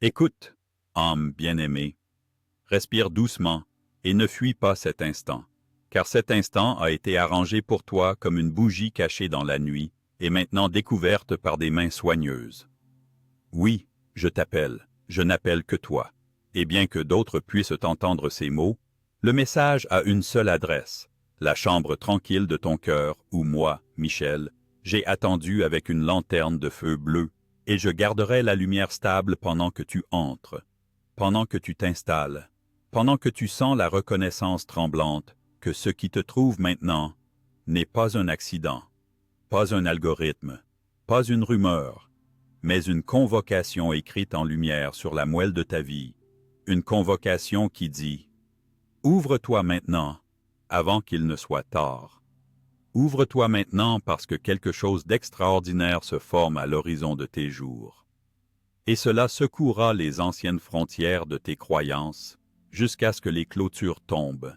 Écoute, âme bien-aimée, respire doucement et ne fuis pas cet instant, car cet instant a été arrangé pour toi comme une bougie cachée dans la nuit et maintenant découverte par des mains soigneuses. Oui, je t'appelle, je n'appelle que toi, et bien que d'autres puissent entendre ces mots, le message a une seule adresse, la chambre tranquille de ton cœur où moi, Michel, j'ai attendu avec une lanterne de feu bleu, et je garderai la lumière stable pendant que tu entres, pendant que tu t'installes, pendant que tu sens la reconnaissance tremblante que ce qui te trouve maintenant n'est pas un accident, pas un algorithme, pas une rumeur, mais une convocation écrite en lumière sur la moelle de ta vie, une convocation qui dit « Ouvre-toi maintenant, avant qu'il ne soit tard. Ouvre-toi maintenant parce que quelque chose d'extraordinaire se forme à l'horizon de tes jours. Et cela secouera les anciennes frontières de tes croyances jusqu'à ce que les clôtures tombent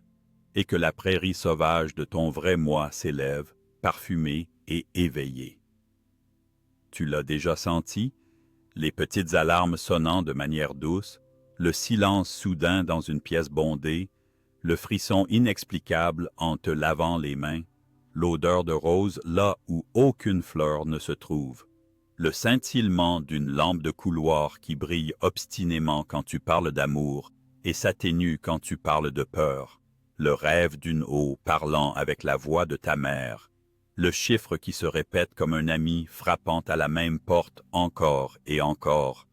et que la prairie sauvage de ton vrai moi s'élève, parfumée et éveillée. Tu l'as déjà senti, les petites alarmes sonnant de manière douce, le silence soudain dans une pièce bondée, le frisson inexplicable en te lavant les mains, l'odeur de rose là où aucune fleur ne se trouve, le scintillement d'une lampe de couloir qui brille obstinément quand tu parles d'amour et s'atténue quand tu parles de peur, le rêve d'une eau parlant avec la voix de ta mère, le chiffre qui se répète comme un ami frappant à la même porte encore et encore,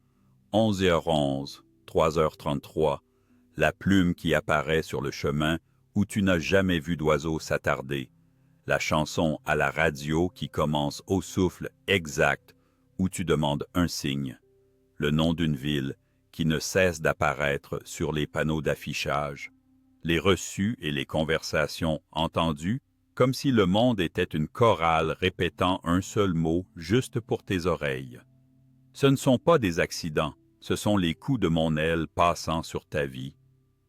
11h11, 3h33, la plume qui apparaît sur le chemin où tu n'as jamais vu d'oiseau s'attarder, la chanson à la radio qui commence au souffle exact où tu demandes un signe, le nom d'une ville qui ne cesse d'apparaître sur les panneaux d'affichage, les reçus et les conversations entendues comme si le monde était une chorale répétant un seul mot juste pour tes oreilles. Ce ne sont pas des accidents, ce sont les coups de mon aile passant sur ta vie.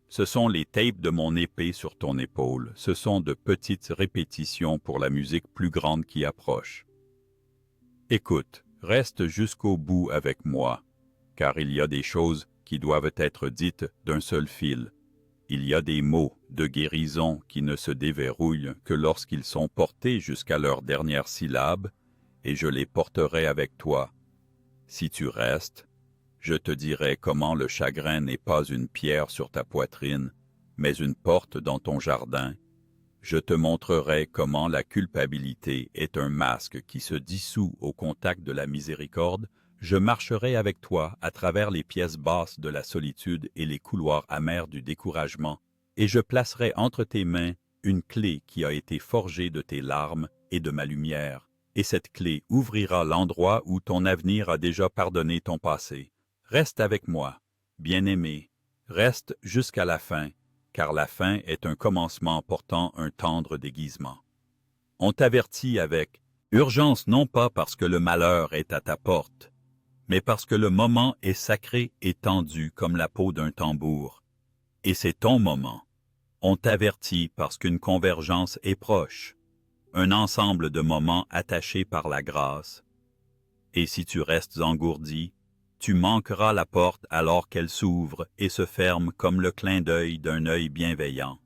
Ce sont les tapes de mon épée sur ton épaule, ce sont de petites répétitions pour la musique plus grande qui approche. Écoute, reste jusqu'au bout avec moi, car il y a des choses qui doivent être dites d'un seul fil. Il y a des mots de guérison qui ne se déverrouillent que lorsqu'ils sont portés jusqu'à leur dernière syllabe, et je les porterai avec toi. Si tu restes, je te dirai comment le chagrin n'est pas une pierre sur ta poitrine, mais une porte dans ton jardin. Je te montrerai comment la culpabilité est un masque qui se dissout au contact de la miséricorde. Je marcherai avec toi à travers les pièces basses de la solitude et les couloirs amers du découragement, et je placerai entre tes mains une clé qui a été forgée de tes larmes et de ma lumière, et cette clé ouvrira l'endroit où ton avenir a déjà pardonné ton passé. Reste avec moi, bien-aimé, reste jusqu'à la fin, car la fin est un commencement portant un tendre déguisement. On t'avertit avec « urgence non pas parce que le malheur est à ta porte, mais parce que le moment est sacré et tendu comme la peau d'un tambour. Et c'est ton moment. On t'avertit parce qu'une convergence est proche, un ensemble de moments attachés par la grâce. Et si tu restes engourdi, tu manqueras la porte alors qu'elle s'ouvre et se ferme comme le clin d'œil d'un œil bienveillant.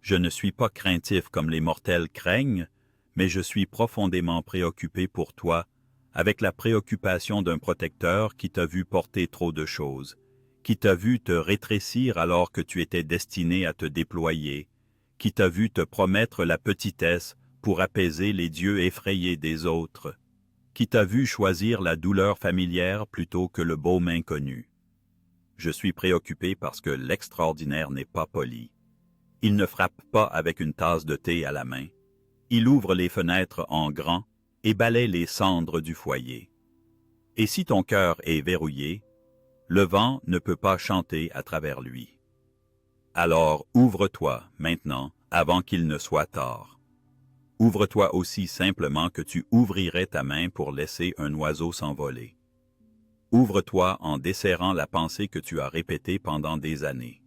Je ne suis pas craintif comme les mortels craignent, mais je suis profondément préoccupé pour toi, avec la préoccupation d'un protecteur qui t'a vu porter trop de choses, qui t'a vu te rétrécir alors que tu étais destiné à te déployer, qui t'a vu te promettre la petitesse pour apaiser les dieux effrayés des autres, qui t'a vu choisir la douleur familière plutôt que le baume inconnu. Je suis préoccupé parce que l'extraordinaire n'est pas poli. Il ne frappe pas avec une tasse de thé à la main. Il ouvre les fenêtres en grand et balaie les cendres du foyer. Et si ton cœur est verrouillé, le vent ne peut pas chanter à travers lui. Alors ouvre-toi maintenant avant qu'il ne soit tard. Ouvre-toi aussi simplement que tu ouvrirais ta main pour laisser un oiseau s'envoler. Ouvre-toi en desserrant la pensée que tu as répétée pendant des années.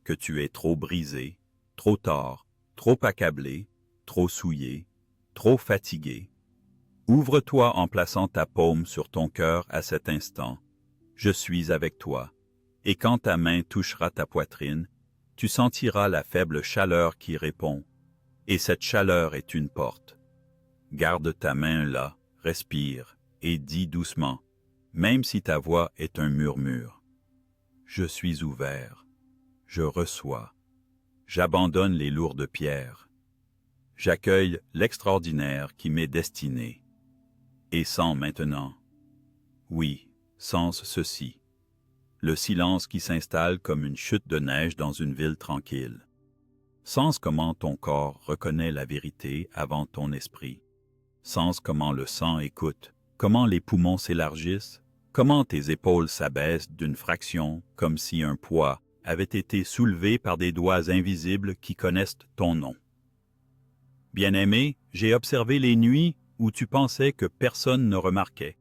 Que tu es trop brisé, trop tard, trop accablé, trop souillé, trop fatigué. Ouvre-toi en plaçant ta paume sur ton cœur à cet instant. Je suis avec toi. Et quand ta main touchera ta poitrine, tu sentiras la faible chaleur qui répond. Et cette chaleur est une porte. Garde ta main là, respire, et dis doucement, même si ta voix est un murmure. Je suis ouvert. Je reçois. J'abandonne les lourdes pierres. J'accueille l'extraordinaire qui m'est destiné. Et sens maintenant. Oui, sens ceci. Le silence qui s'installe comme une chute de neige dans une ville tranquille. Sens comment ton corps reconnaît la vérité avant ton esprit. Sens comment le sang écoute, comment les poumons s'élargissent, comment tes épaules s'abaissent d'une fraction comme si un poids avait été soulevé par des doigts invisibles qui connaissent ton nom. Bien-aimé, j'ai observé les nuits où tu pensais que personne ne remarquait.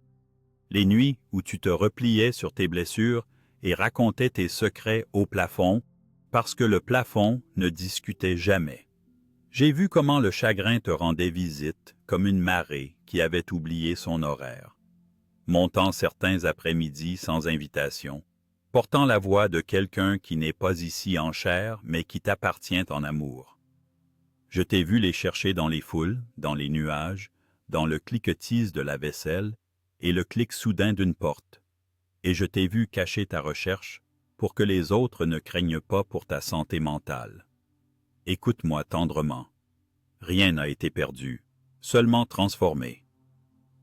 Les nuits où tu te repliais sur tes blessures et racontais tes secrets au plafond, parce que le plafond ne discutait jamais. J'ai vu comment le chagrin te rendait visite, comme une marée qui avait oublié son horaire, montant certains après-midi sans invitation, portant la voix de quelqu'un qui n'est pas ici en chair, mais qui t'appartient en amour. Je t'ai vu les chercher dans les foules, dans les nuages, dans le cliquetis de la vaisselle et le clic soudain d'une porte, et je t'ai vu cacher ta recherche pour que les autres ne craignent pas pour ta santé mentale. Écoute-moi tendrement. Rien n'a été perdu, seulement transformé.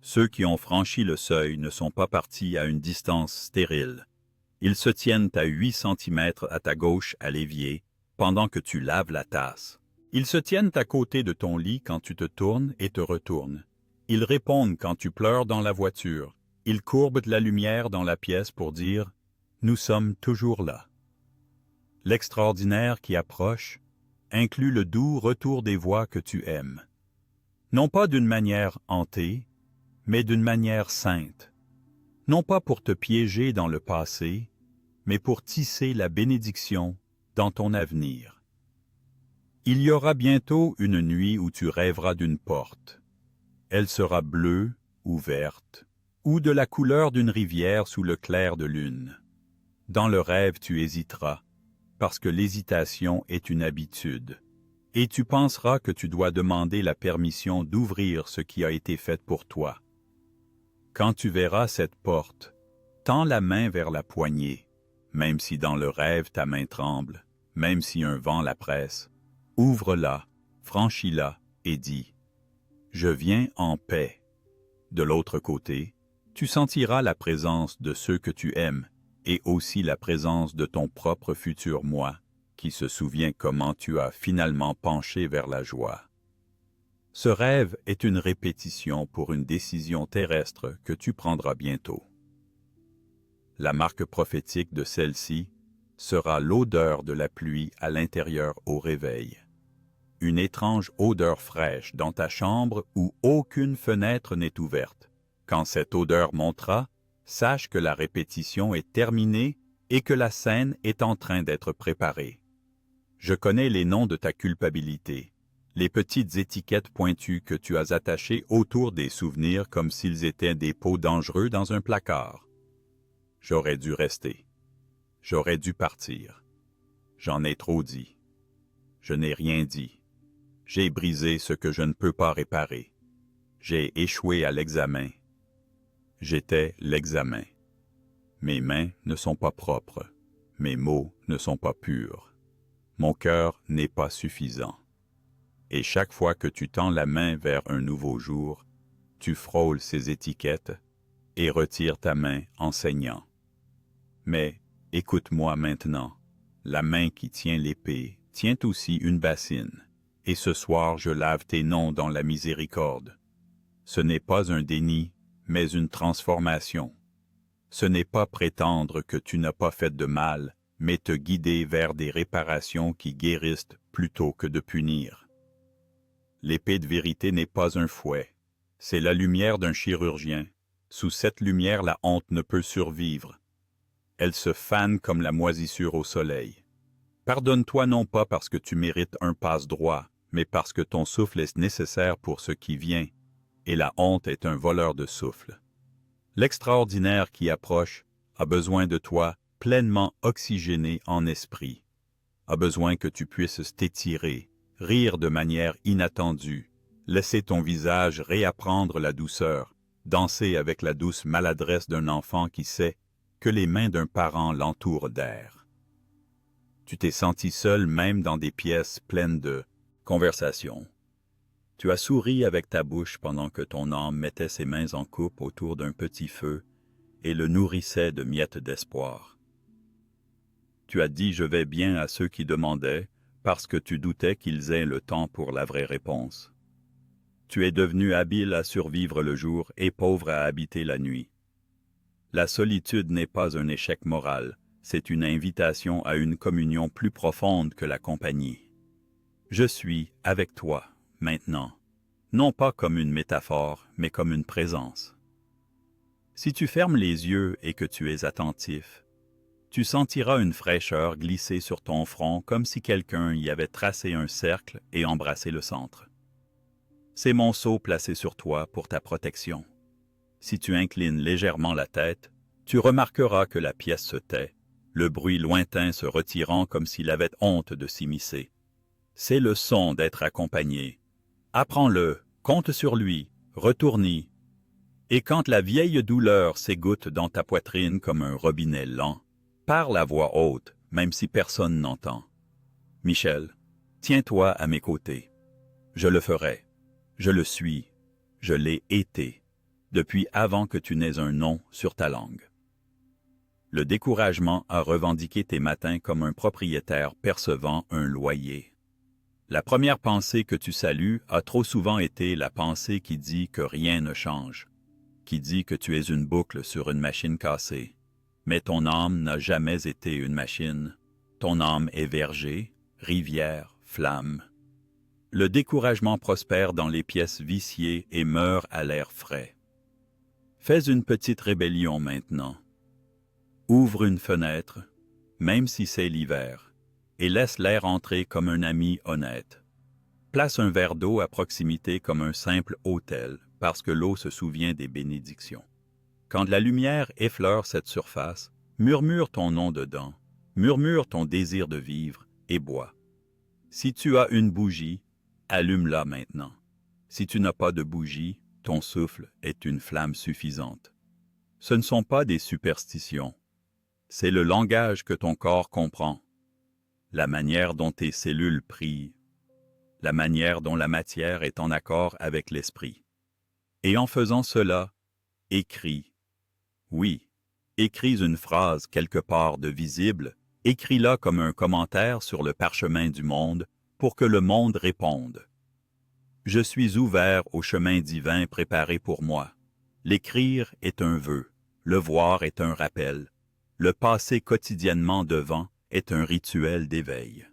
Ceux qui ont franchi le seuil ne sont pas partis à une distance stérile. Ils se tiennent à 8 centimètres à ta gauche à l'évier, pendant que tu laves la tasse. Ils se tiennent à côté de ton lit quand tu te tournes et te retournes. Ils répondent quand tu pleures dans la voiture. Ils courbent de la lumière dans la pièce pour dire « Nous sommes toujours là ». L'extraordinaire qui approche inclut le doux retour des voix que tu aimes. Non pas d'une manière hantée, mais d'une manière sainte. Non pas pour te piéger dans le passé, mais pour tisser la bénédiction dans ton avenir. Il y aura bientôt une nuit où tu rêveras d'une porte. Elle sera bleue ou verte, ou de la couleur d'une rivière sous le clair de lune. Dans le rêve, tu hésiteras, parce que l'hésitation est une habitude, et tu penseras que tu dois demander la permission d'ouvrir ce qui a été fait pour toi. Quand tu verras cette porte, tends la main vers la poignée, même si dans le rêve ta main tremble, même si un vent la presse. Ouvre-la, franchis-la et dis « Je viens en paix ». De l'autre côté, tu sentiras la présence de ceux que tu aimes et aussi la présence de ton propre futur moi, qui se souvient comment tu as finalement penché vers la joie. Ce rêve est une répétition pour une décision terrestre que tu prendras bientôt. La marque prophétique de celle-ci sera l'odeur de la pluie à l'intérieur au réveil. Une étrange odeur fraîche dans ta chambre où aucune fenêtre n'est ouverte. Quand cette odeur montera, sache que la répétition est terminée et que la scène est en train d'être préparée. Je connais les noms de ta culpabilité, les petites étiquettes pointues que tu as attachées autour des souvenirs comme s'ils étaient des pots dangereux dans un placard. J'aurais dû rester. J'aurais dû partir. J'en ai trop dit. Je n'ai rien dit. J'ai brisé ce que je ne peux pas réparer. J'ai échoué à l'examen. J'étais l'examen. Mes mains ne sont pas propres. Mes mots ne sont pas purs. Mon cœur n'est pas suffisant. Et chaque fois que tu tends la main vers un nouveau jour, tu frôles ces étiquettes et retires ta main en saignant. Mais écoute-moi maintenant. La main qui tient l'épée tient aussi une bassine. Et ce soir je lave tes noms dans la miséricorde. Ce n'est pas un déni, mais une transformation. Ce n'est pas prétendre que tu n'as pas fait de mal, mais te guider vers des réparations qui guérissent plutôt que de punir. L'épée de vérité n'est pas un fouet, c'est la lumière d'un chirurgien. Sous cette lumière, la honte ne peut survivre. Elle se fane comme la moisissure au soleil. Pardonne-toi non pas parce que tu mérites un passe-droit, mais parce que ton souffle est nécessaire pour ce qui vient, et la honte est un voleur de souffle. L'extraordinaire qui approche a besoin de toi pleinement oxygéné en esprit, a besoin que tu puisses t'étirer, rire de manière inattendue, laisser ton visage réapprendre la douceur, danser avec la douce maladresse d'un enfant qui sait que les mains d'un parent l'entourent d'air. Tu t'es senti seul même dans des pièces pleines de conversations. Tu as souri avec ta bouche pendant que ton âme mettait ses mains en coupe autour d'un petit feu et le nourrissait de miettes d'espoir. Tu as dit « je vais bien » à ceux qui demandaient, parce que tu doutais qu'ils aient le temps pour la vraie réponse. Tu es devenu habile à survivre le jour et pauvre à habiter la nuit. La solitude n'est pas un échec moral, c'est une invitation à une communion plus profonde que la compagnie. Je suis avec toi, maintenant, non pas comme une métaphore, mais comme une présence. Si tu fermes les yeux et que tu es attentif, tu sentiras une fraîcheur glisser sur ton front comme si quelqu'un y avait tracé un cercle et embrassé le centre. C'est mon sceau placé sur toi pour ta protection. Si tu inclines légèrement la tête, tu remarqueras que la pièce se tait, le bruit lointain se retirant comme s'il avait honte de s'immiscer. C'est le son d'être accompagné. Apprends-le, compte sur lui, retourne-y. Et quand la vieille douleur s'égoutte dans ta poitrine comme un robinet lent, parle à voix haute, même si personne n'entend. Michel, tiens-toi à mes côtés. Je le ferai. Je le suis. Je l'ai été, depuis avant que tu n'aies un nom sur ta langue. Le découragement a revendiqué tes matins comme un propriétaire percevant un loyer. La première pensée que tu salues a trop souvent été la pensée qui dit que rien ne change, qui dit que tu es une boucle sur une machine cassée. Mais ton âme n'a jamais été une machine. Ton âme est verger, rivière, flamme. Le découragement prospère dans les pièces viciées et meurt à l'air frais. Fais une petite rébellion maintenant. Ouvre une fenêtre, même si c'est l'hiver, et laisse l'air entrer comme un ami honnête. Place un verre d'eau à proximité comme un simple autel, parce que l'eau se souvient des bénédictions. Quand la lumière effleure cette surface, murmure ton nom dedans, murmure ton désir de vivre et bois. Si tu as une bougie, allume-la maintenant. Si tu n'as pas de bougie, ton souffle est une flamme suffisante. Ce ne sont pas des superstitions. C'est le langage que ton corps comprend, la manière dont tes cellules prient, la manière dont la matière est en accord avec l'esprit. Et en faisant cela, écris. Oui, écris une phrase quelque part de visible, écris-la comme un commentaire sur le parchemin du monde pour que le monde réponde. Je suis ouvert au chemin divin préparé pour moi. L'écrire est un vœu, le voir est un rappel, le passer quotidiennement devant est un rituel d'éveil.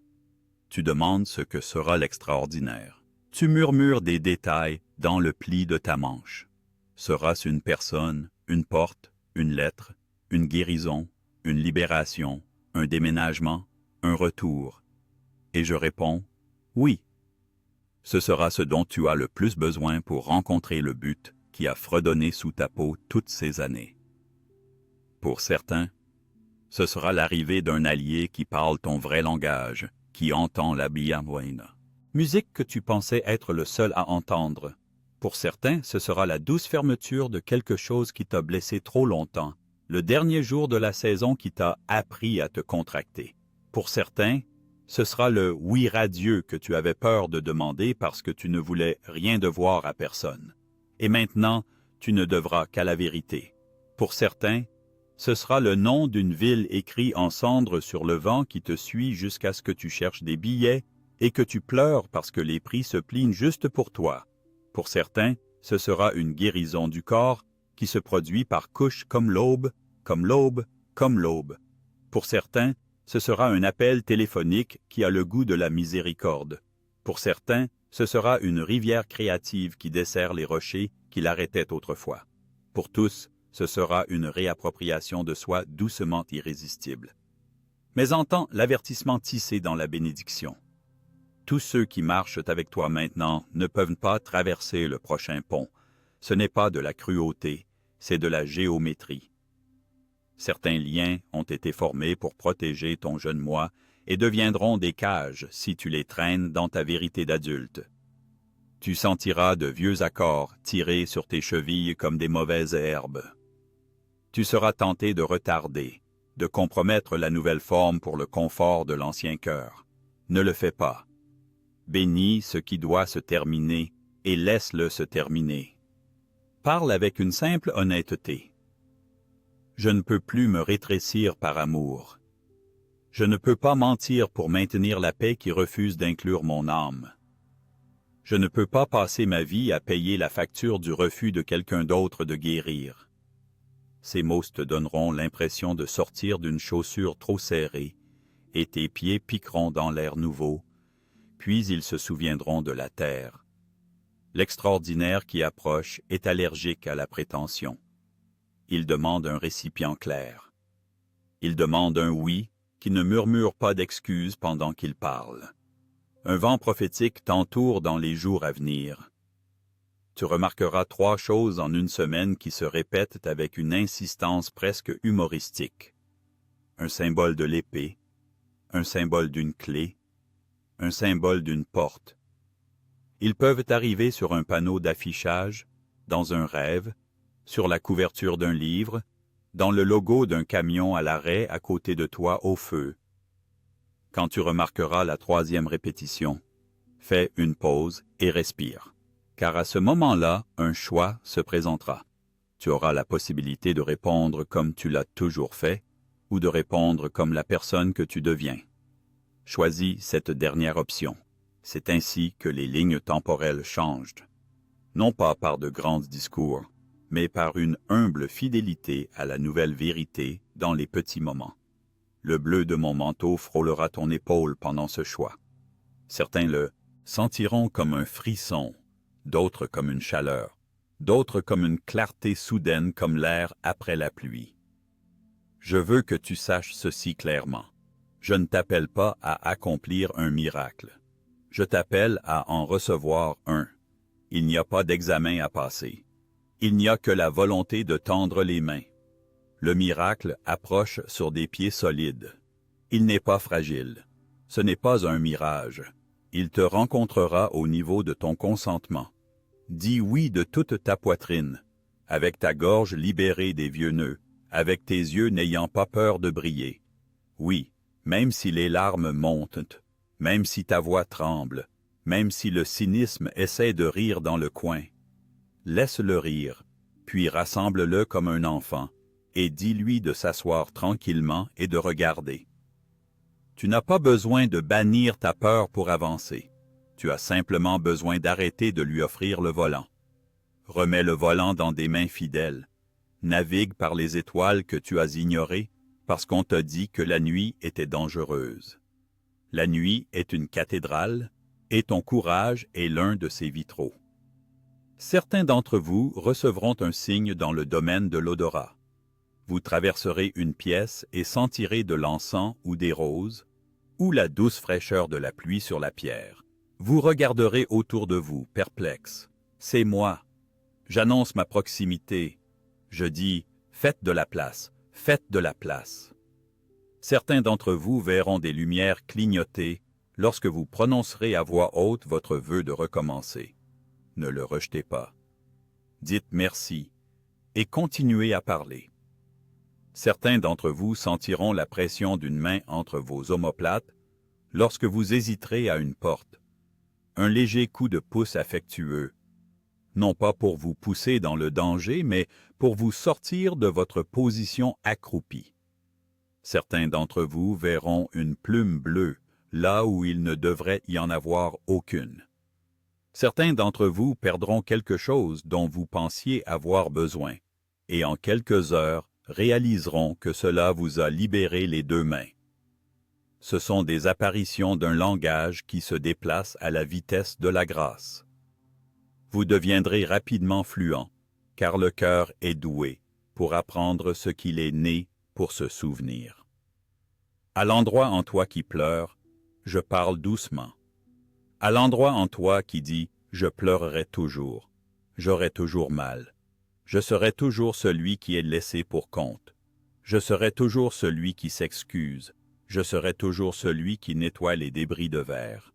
Tu demandes ce que sera l'extraordinaire. Tu murmures des détails dans le pli de ta manche. Sera-ce une personne, une porte, une lettre, une guérison, une libération, un déménagement, un retour? Et je réponds, oui. Ce sera ce dont tu as le plus besoin pour rencontrer le but qui a fredonné sous ta peau toutes ces années. Pour certains, ce sera l'arrivée d'un allié qui parle ton vrai langage, qui entend la bienvenue. Musique que tu pensais être le seul à entendre. Pour certains, ce sera la douce fermeture de quelque chose qui t'a blessé trop longtemps, le dernier jour de la saison qui t'a appris à te contracter. Pour certains, ce sera le « oui radieux » que tu avais peur de demander parce que tu ne voulais rien devoir à personne. Et maintenant, tu ne devras qu'à la vérité. Pour certains, ce sera le nom d'une ville écrit en cendres sur le vent qui te suit jusqu'à ce que tu cherches des billets et que tu pleures parce que les prix se plient juste pour toi. Pour certains, ce sera une guérison du corps qui se produit par couches comme l'aube, comme l'aube, comme l'aube. Pour certains, ce sera un appel téléphonique qui a le goût de la miséricorde. Pour certains, ce sera une rivière créative qui dessert les rochers qui l'arrêtaient autrefois. Pour tous, ce sera une réappropriation de soi doucement irrésistible. Mais entends l'avertissement tissé dans la bénédiction. Tous ceux qui marchent avec toi maintenant ne peuvent pas traverser le prochain pont. Ce n'est pas de la cruauté, c'est de la géométrie. Certains liens ont été formés pour protéger ton jeune moi et deviendront des cages si tu les traînes dans ta vérité d'adulte. Tu sentiras de vieux accords tirés sur tes chevilles comme des mauvaises herbes. Tu seras tenté de retarder, de compromettre la nouvelle forme pour le confort de l'ancien cœur. Ne le fais pas. Bénis ce qui doit se terminer et laisse-le se terminer. Parle avec une simple honnêteté. Je ne peux plus me rétrécir par amour. Je ne peux pas mentir pour maintenir la paix qui refuse d'inclure mon âme. Je ne peux pas passer ma vie à payer la facture du refus de quelqu'un d'autre de guérir. Ces mots te donneront l'impression de sortir d'une chaussure trop serrée, et tes pieds piqueront dans l'air nouveau, puis ils se souviendront de la terre. L'extraordinaire qui approche est allergique à la prétention. Il demande un récipient clair. Il demande un oui qui ne murmure pas d'excuses pendant qu'il parle. Un vent prophétique t'entoure dans les jours à venir. Tu remarqueras 3 choses en une semaine qui se répètent avec une insistance presque humoristique. Un symbole de l'épée, un symbole d'une clé, un symbole d'une porte. Ils peuvent arriver sur un panneau d'affichage, dans un rêve, sur la couverture d'un livre, dans le logo d'un camion à l'arrêt à côté de toi au feu. Quand tu remarqueras la 3e répétition, fais une pause et respire, car à ce moment-là, un choix se présentera. Tu auras la possibilité de répondre comme tu l'as toujours fait, ou de répondre comme la personne que tu deviens. Choisis cette dernière option. C'est ainsi que les lignes temporelles changent, non pas par de grands discours, mais par une humble fidélité à la nouvelle vérité dans les petits moments. Le bleu de mon manteau frôlera ton épaule pendant ce choix. Certains le sentiront comme un frisson, d'autres comme une chaleur, d'autres comme une clarté soudaine comme l'air après la pluie. Je veux que tu saches ceci clairement. Je ne t'appelle pas à accomplir un miracle. Je t'appelle à en recevoir un. Il n'y a pas d'examen à passer. Il n'y a que la volonté de tendre les mains. Le miracle approche sur des pieds solides. Il n'est pas fragile. Ce n'est pas un mirage. Il te rencontrera au niveau de ton consentement. Dis oui de toute ta poitrine, avec ta gorge libérée des vieux nœuds, avec tes yeux n'ayant pas peur de briller. Oui, même si les larmes montent, même si ta voix tremble, même si le cynisme essaie de rire dans le coin. Laisse-le rire, puis rassemble-le comme un enfant, et dis-lui de s'asseoir tranquillement et de regarder. Tu n'as pas besoin de bannir ta peur pour avancer. Tu as simplement besoin d'arrêter de lui offrir le volant. Remets le volant dans des mains fidèles. Navigue par les étoiles que tu as ignorées parce qu'on t'a dit que la nuit était dangereuse. La nuit est une cathédrale et ton courage est l'un de ses vitraux. Certains d'entre vous recevront un signe dans le domaine de l'odorat. Vous traverserez une pièce et sentirez de l'encens ou des roses, ou la douce fraîcheur de la pluie sur la pierre. Vous regarderez autour de vous, perplexe. C'est moi. J'annonce ma proximité. Je dis, faites de la place, faites de la place. Certains d'entre vous verront des lumières clignoter lorsque vous prononcerez à voix haute votre vœu de recommencer. Ne le rejetez pas. Dites merci et continuez à parler. Certains d'entre vous sentiront la pression d'une main entre vos omoplates lorsque vous hésiterez à une porte. Un léger coup de pouce affectueux, non pas pour vous pousser dans le danger, mais pour vous sortir de votre position accroupie. Certains d'entre vous verront une plume bleue là où il ne devrait y en avoir aucune. Certains d'entre vous perdront quelque chose dont vous pensiez avoir besoin, et en quelques heures réaliseront que cela vous a libéré les 2 mains. Ce sont des apparitions d'un langage qui se déplace à la vitesse de la grâce. Vous deviendrez rapidement fluent, car le cœur est doué pour apprendre ce qu'il est né pour se souvenir. À l'endroit en toi qui pleure, je parle doucement. À l'endroit en toi qui dit « je pleurerai toujours, j'aurai toujours mal, je serai toujours celui qui est laissé pour compte, Je serai toujours celui qui s'excuse. Je serai toujours celui qui nettoie les débris de verre.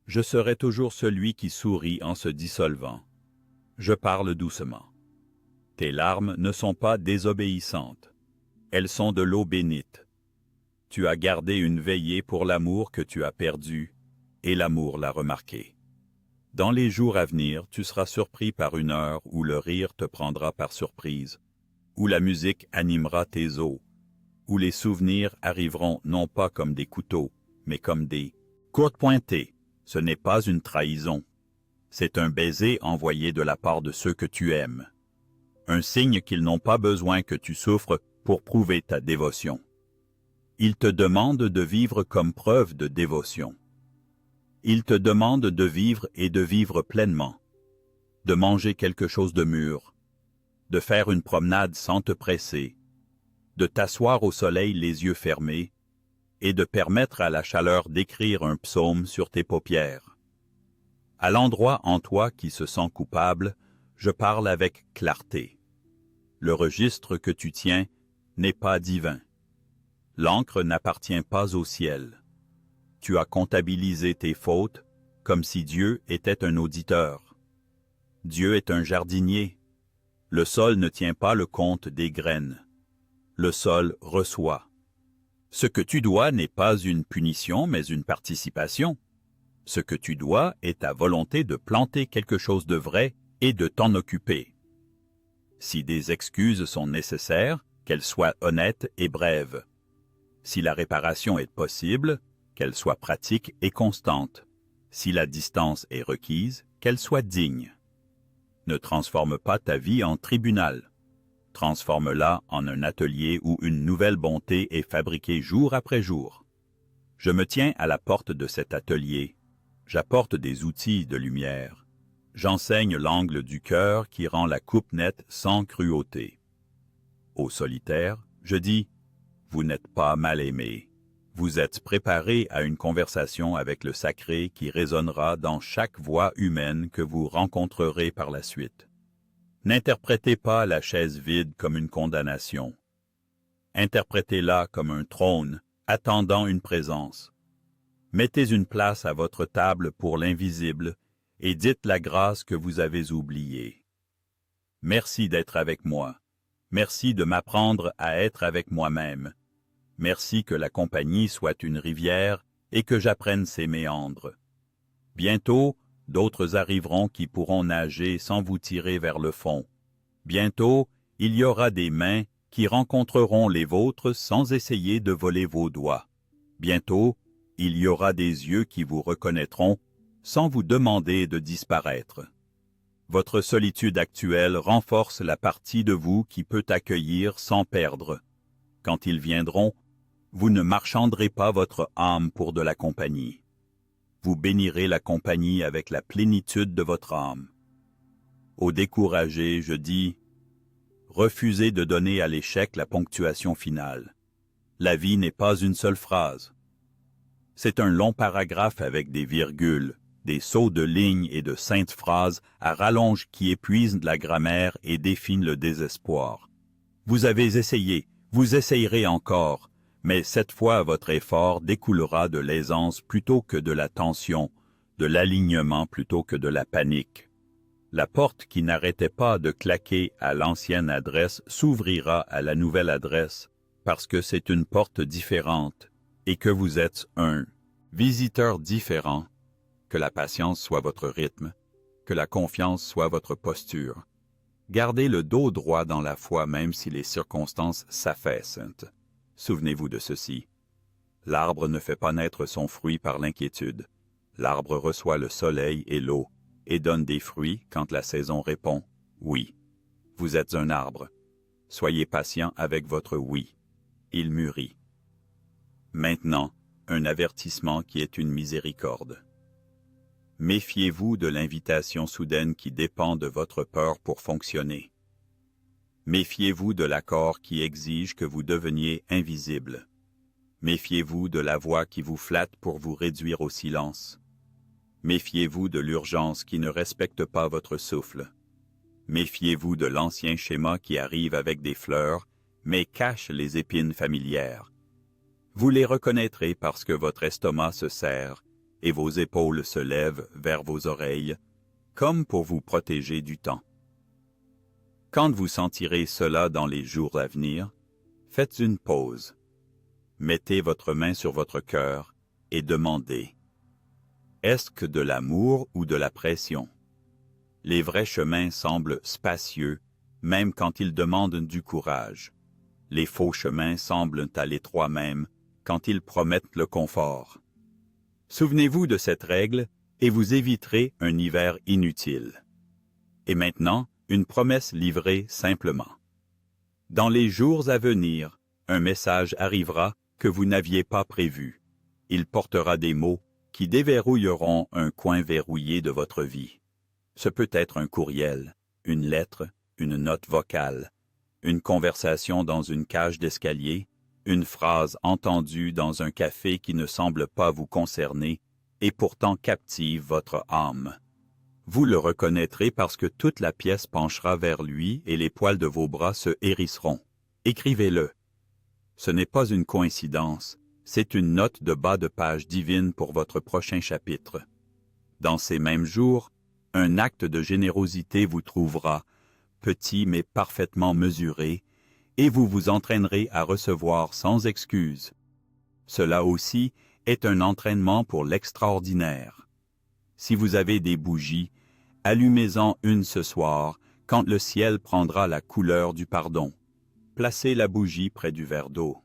Je serai toujours celui qui sourit en se dissolvant. Je parle doucement. Tes larmes ne sont pas désobéissantes. Elles sont de l'eau bénite. Tu as gardé une veillée pour l'amour que tu as perdu, et l'amour l'a remarqué. Dans les jours à venir, tu seras surpris par une heure où le rire te prendra par surprise, où la musique animera tes os, où les souvenirs arriveront non pas comme des couteaux, mais comme des courtes pointées. Ce n'est pas une trahison. C'est un baiser envoyé de la part de ceux que tu aimes. Un signe qu'ils n'ont pas besoin que tu souffres pour prouver ta dévotion. Ils te demandent de vivre comme preuve de dévotion. Ils te demandent de vivre et de vivre pleinement, de manger quelque chose de mûr, de faire une promenade sans te presser, de t'asseoir au soleil les yeux fermés et de permettre à la chaleur d'écrire un psaume sur tes paupières. À l'endroit en toi qui se sent coupable, je parle avec clarté. Le registre que tu tiens n'est pas divin. L'encre n'appartient pas au ciel. Tu as comptabilisé tes fautes comme si Dieu était un auditeur. Dieu est un jardinier. Le sol ne tient pas le compte des graines. Le sol reçoit. Ce que tu dois n'est pas une punition, mais une participation. Ce que tu dois est ta volonté de planter quelque chose de vrai et de t'en occuper. Si des excuses sont nécessaires, qu'elles soient honnêtes et brèves. Si la réparation est possible, qu'elle soit pratique et constante. Si la distance est requise, qu'elle soit digne. Ne transforme pas ta vie en tribunal. Transforme-la en un atelier où une nouvelle bonté est fabriquée jour après jour. Je me tiens à la porte de cet atelier. J'apporte des outils de lumière. J'enseigne l'angle du cœur qui rend la coupe nette sans cruauté. Au solitaire, je dis « Vous n'êtes pas mal aimé. Vous êtes préparé à une conversation avec le sacré qui résonnera dans chaque voix humaine que vous rencontrerez par la suite. N'interprétez pas la chaise vide comme une condamnation. Interprétez-la comme un trône, attendant une présence. Mettez une place à votre table pour l'invisible et dites la grâce que vous avez oubliée. Merci d'être avec moi. Merci de m'apprendre à être avec moi-même. Merci que la compagnie soit une rivière et que j'apprenne ses méandres. Bientôt, d'autres arriveront qui pourront nager sans vous tirer vers le fond. Bientôt, il y aura des mains qui rencontreront les vôtres sans essayer de voler vos doigts. Bientôt, il y aura des yeux qui vous reconnaîtront sans vous demander de disparaître. Votre solitude actuelle renforce la partie de vous qui peut accueillir sans perdre. Quand ils viendront, vous ne marchanderez pas votre âme pour de la compagnie. Vous bénirez la compagnie avec la plénitude de votre âme. Aux découragés, je dis, refusez de donner à l'échec la ponctuation finale. La vie n'est pas une seule phrase. C'est un long paragraphe avec des virgules, des sauts de lignes et de saintes phrases à rallonge qui épuisent la grammaire et définent le désespoir. Vous avez essayé, vous essayerez encore, mais cette fois votre effort découlera de l'aisance plutôt que de la tension, de l'alignement plutôt que de la panique. La porte qui n'arrêtait pas de claquer à l'ancienne adresse s'ouvrira à la nouvelle adresse, parce que c'est une porte différente et que vous êtes un visiteur différent. Que la patience soit votre rythme, que la confiance soit votre posture. Gardez le dos droit dans la foi même si les circonstances s'affaissent. Souvenez-vous de ceci. L'arbre ne fait pas naître son fruit par l'inquiétude. L'arbre reçoit le soleil et l'eau et donne des fruits quand la saison répond « oui ». Vous êtes un arbre. Soyez patient avec votre « oui ». Il mûrit. Maintenant, un avertissement qui est une miséricorde. Méfiez-vous de l'invitation soudaine qui dépend de votre peur pour fonctionner. Méfiez-vous de l'accord qui exige que vous deveniez invisible. Méfiez-vous de la voix qui vous flatte pour vous réduire au silence. Méfiez-vous de l'urgence qui ne respecte pas votre souffle. Méfiez-vous de l'ancien schéma qui arrive avec des fleurs, mais cachent les épines familières. Vous les reconnaîtrez parce que votre estomac se serre et vos épaules se lèvent vers vos oreilles, comme pour vous protéger du temps. Quand vous sentirez cela dans les jours à venir, faites une pause. Mettez votre main sur votre cœur et demandez: est-ce que de l'amour ou de la pression? Les vrais chemins semblent spacieux, même quand ils demandent du courage. Les faux chemins semblent à l'étroit même, quand ils promettent le confort. Souvenez-vous de cette règle et vous éviterez un hiver inutile. Et maintenant, une promesse livrée simplement. Dans les jours à venir, un message arrivera que vous n'aviez pas prévu. Il portera des mots qui déverrouilleront un coin verrouillé de votre vie. Ce peut être un courriel, une lettre, une note vocale, une conversation dans une cage d'escalier, une phrase entendue dans un café qui ne semble pas vous concerner et pourtant captive votre âme. Vous le reconnaîtrez parce que toute la pièce penchera vers lui et les poils de vos bras se hérisseront. Écrivez-le. Ce n'est pas une coïncidence, c'est une note de bas de page divine pour votre prochain chapitre. Dans ces mêmes jours, un acte de générosité vous trouvera, petit mais parfaitement mesuré, et vous vous entraînerez à recevoir sans excuse. Cela aussi est un entraînement pour l'extraordinaire. Si vous avez des bougies, allumez-en une ce soir, quand le ciel prendra la couleur du pardon. Placez la bougie près du verre d'eau.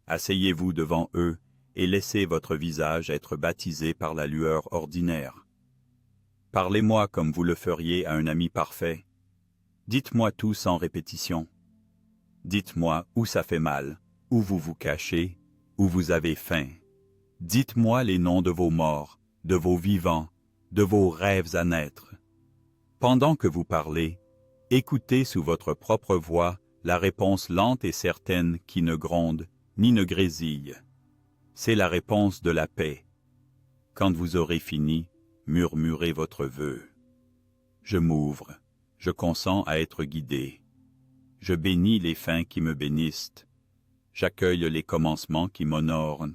Asseyez-vous devant eux et laissez votre visage être baptisé par la lueur ordinaire. Parlez-moi comme vous le feriez à un ami parfait. Dites-moi tout sans répétition. Dites-moi où ça fait mal, où vous vous cachez, où vous avez faim. Dites-moi les noms de vos morts, de vos vivants, de vos rêves à naître. Pendant que vous parlez, écoutez sous votre propre voix la réponse lente et certaine qui ne gronde ni ne grésille. C'est la réponse de la paix. Quand vous aurez fini, murmurez votre vœu. Je m'ouvre, je consens à être guidé. Je bénis les fins qui me bénissent. J'accueille les commencements qui m'honorent.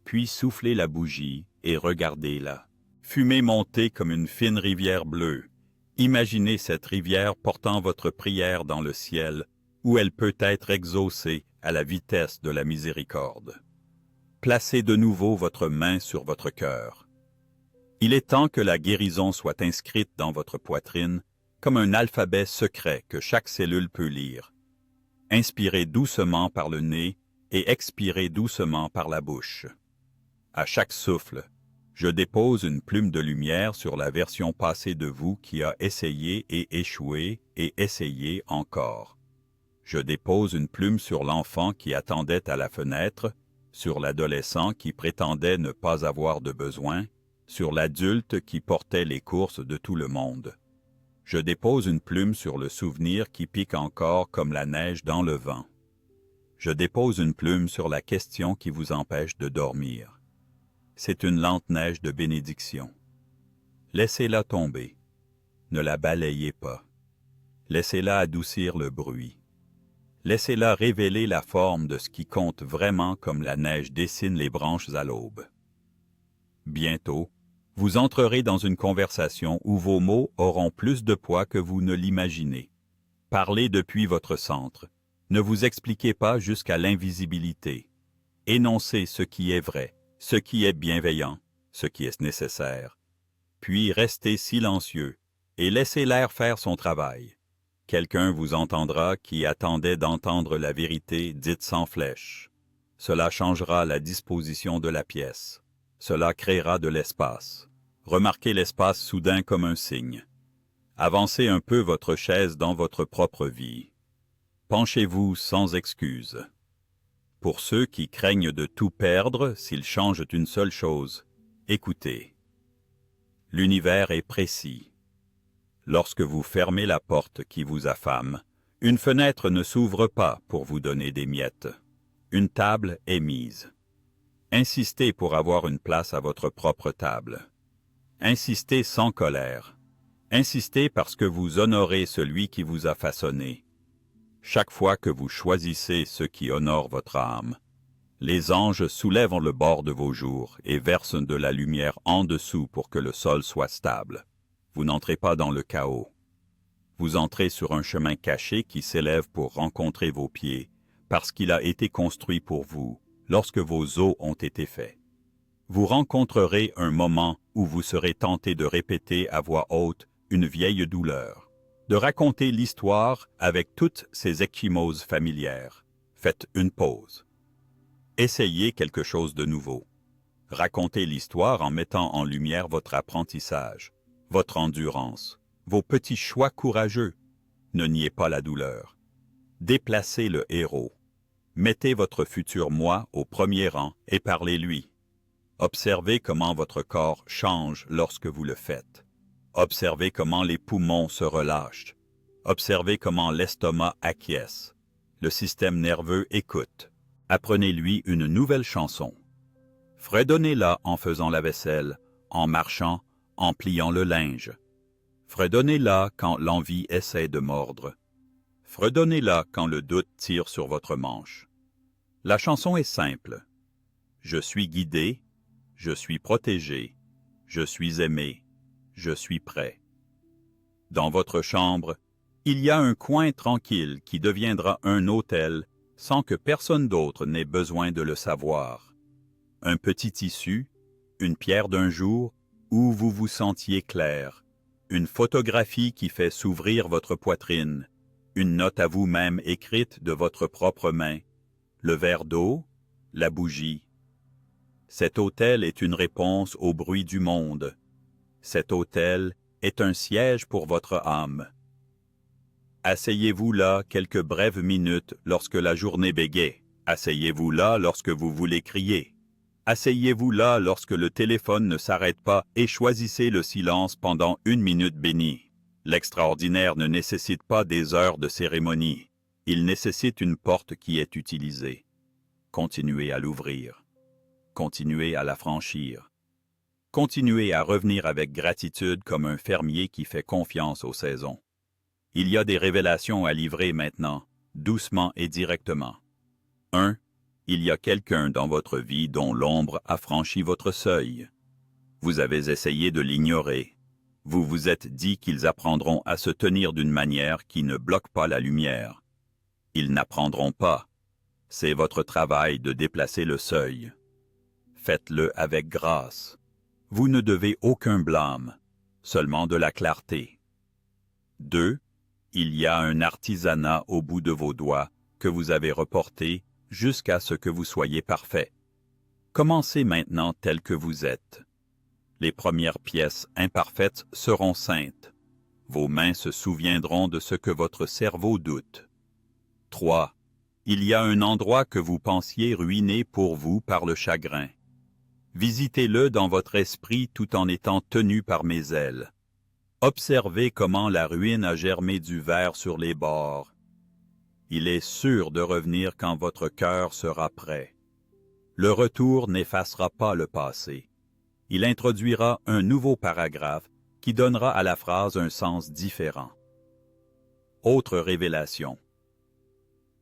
Puis soufflez la bougie et regardez-la. Fumez monter comme une fine rivière bleue. Imaginez cette rivière portant votre prière dans le ciel, où elle peut être exaucée à la vitesse de la miséricorde. Placez de nouveau votre main sur votre cœur. Il est temps que la guérison soit inscrite dans votre poitrine, comme un alphabet secret que chaque cellule peut lire. Inspirez doucement par le nez et expirez doucement par la bouche. À chaque souffle, je dépose une plume de lumière sur la version passée de vous qui a essayé et échoué et essayé encore. Je dépose une plume sur l'enfant qui attendait à la fenêtre, sur l'adolescent qui prétendait ne pas avoir de besoin, sur l'adulte qui portait les courses de tout le monde. Je dépose une plume sur le souvenir qui pique encore comme la neige dans le vent. Je dépose une plume sur la question qui vous empêche de dormir. C'est une lente neige de bénédiction. Laissez-la tomber. Ne la balayez pas. Laissez-la adoucir le bruit. Laissez-la révéler la forme de ce qui compte vraiment comme la neige dessine les branches à l'aube. Bientôt, vous entrerez dans une conversation où vos mots auront plus de poids que vous ne l'imaginez. Parlez depuis votre centre. Ne vous expliquez pas jusqu'à l'invisibilité. Énoncez ce qui est vrai, ce qui est bienveillant, ce qui est nécessaire. Puis restez silencieux et laissez l'air faire son travail. Quelqu'un vous entendra qui attendait d'entendre la vérité dite sans flèche. Cela changera la disposition de la pièce. Cela créera de l'espace. Remarquez l'espace soudain comme un signe. Avancez un peu votre chaise dans votre propre vie. Penchez-vous sans excuse. Pour ceux qui craignent de tout perdre s'ils changent une seule chose, écoutez. L'univers est précis. Lorsque vous fermez la porte qui vous affame, une fenêtre ne s'ouvre pas pour vous donner des miettes. Une table est mise. Insistez pour avoir une place à votre propre table. Insistez sans colère. Insistez parce que vous honorez celui qui vous a façonné. chaque fois que vous choisissez ce qui honore votre âme. Les anges soulèvent le bord de vos jours et versent de la lumière en dessous pour que le sol soit stable. Vous n'entrez pas dans le chaos. Vous entrez sur un chemin caché qui s'élève pour rencontrer vos pieds, parce qu'il a été construit pour vous, lorsque vos os ont été faits. Vous rencontrerez un moment où vous serez tenté de répéter à voix haute une vieille douleur, de raconter l'histoire avec toutes ses ecchymoses familières. Faites une pause. Essayez quelque chose de nouveau. Racontez l'histoire en mettant en lumière votre apprentissage, votre endurance, vos petits choix courageux. Ne niez pas la douleur. Déplacez le héros. Mettez votre futur moi au premier rang et parlez-lui. Observez comment votre corps change lorsque vous le faites. Observez comment les poumons se relâchent. Observez comment l'estomac acquiesce. Le système nerveux écoute. Apprenez-lui une nouvelle chanson. Fredonnez-la en faisant la vaisselle, en marchant, en pliant le linge. Fredonnez-la quand l'envie essaie de mordre. Fredonnez-la quand le doute tire sur votre manche. La chanson est simple. Je suis guidé, je suis protégé, je suis aimé, je suis prêt. Dans votre chambre, il y a un coin tranquille qui deviendra un hôtel sans que personne d'autre n'ait besoin de le savoir. Un petit tissu, une pierre d'un jour où vous vous sentiez clair, une photographie qui fait s'ouvrir votre poitrine, une note à vous-même écrite de votre propre main, le verre d'eau, la bougie. Cet hôtel est une réponse au bruit du monde. Cet hôtel est un siège pour votre âme. Asseyez-vous là quelques brèves minutes lorsque la journée bégaye. Asseyez-vous là lorsque vous voulez crier. Asseyez-vous là lorsque le téléphone ne s'arrête pas et choisissez le silence pendant 1 minute bénie. L'extraordinaire ne nécessite pas des heures de cérémonie. Il nécessite une porte qui est utilisée. Continuez à l'ouvrir. Continuez à la franchir. Continuez à revenir avec gratitude comme un fermier qui fait confiance aux saisons. Il y a des révélations à livrer maintenant, doucement et directement. 1. Il y a quelqu'un dans votre vie dont l'ombre a franchi votre seuil. Vous avez essayé de l'ignorer. Vous vous êtes dit qu'ils apprendront à se tenir d'une manière qui ne bloque pas la lumière. Ils n'apprendront pas. C'est votre travail de déplacer le seuil. Faites-le avec grâce. Vous ne devez aucun blâme, seulement de la clarté. 2. Il y a un artisanat au bout de vos doigts que vous avez reporté jusqu'à ce que vous soyez parfait. Commencez maintenant tel que vous êtes. Les premières pièces imparfaites seront saintes. Vos mains se souviendront de ce que votre cerveau doute. 3. Il y a un endroit que vous pensiez ruiné pour vous par le chagrin. Visitez-le dans votre esprit tout en étant tenu par mes ailes. Observez comment la ruine a germé du verre sur les bords. Il est sûr de revenir quand votre cœur sera prêt. Le retour n'effacera pas le passé. Il introduira un nouveau paragraphe qui donnera à la phrase un sens différent. Autre révélation.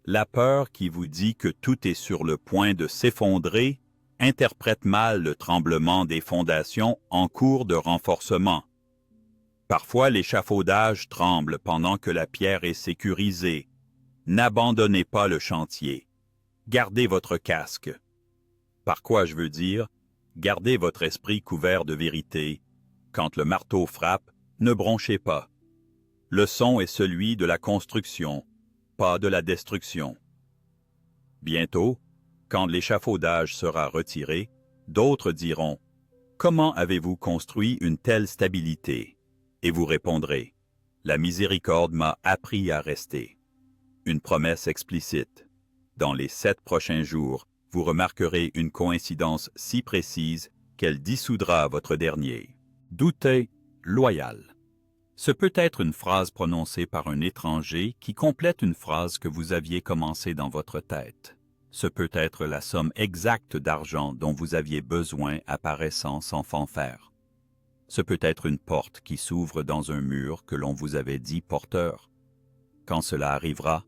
La peur qui vous dit que tout est sur le point de s'effondrer interprète mal le tremblement des fondations en cours de renforcement. Parfois l'échafaudage tremble pendant que la pierre est sécurisée. N'abandonnez pas le chantier. Gardez votre casque. Par quoi je veux dire, gardez votre esprit couvert de vérité. Quand le marteau frappe, ne bronchez pas. Le son est celui de la construction, pas de la destruction. Bientôt, quand l'échafaudage sera retiré, d'autres diront « Comment avez-vous construit une telle stabilité ?» Et vous répondrez « La miséricorde m'a appris à rester. » Une promesse explicite. Dans les 7 prochains jours, vous remarquerez une coïncidence si précise qu'elle dissoudra votre dernier. Douter loyal. Ce peut être une phrase prononcée par un étranger qui complète une phrase que vous aviez commencée dans votre tête. Ce peut être la somme exacte d'argent dont vous aviez besoin apparaissant sans fanfare. Ce peut être une porte qui s'ouvre dans un mur que l'on vous avait dit porteur. Quand cela arrivera,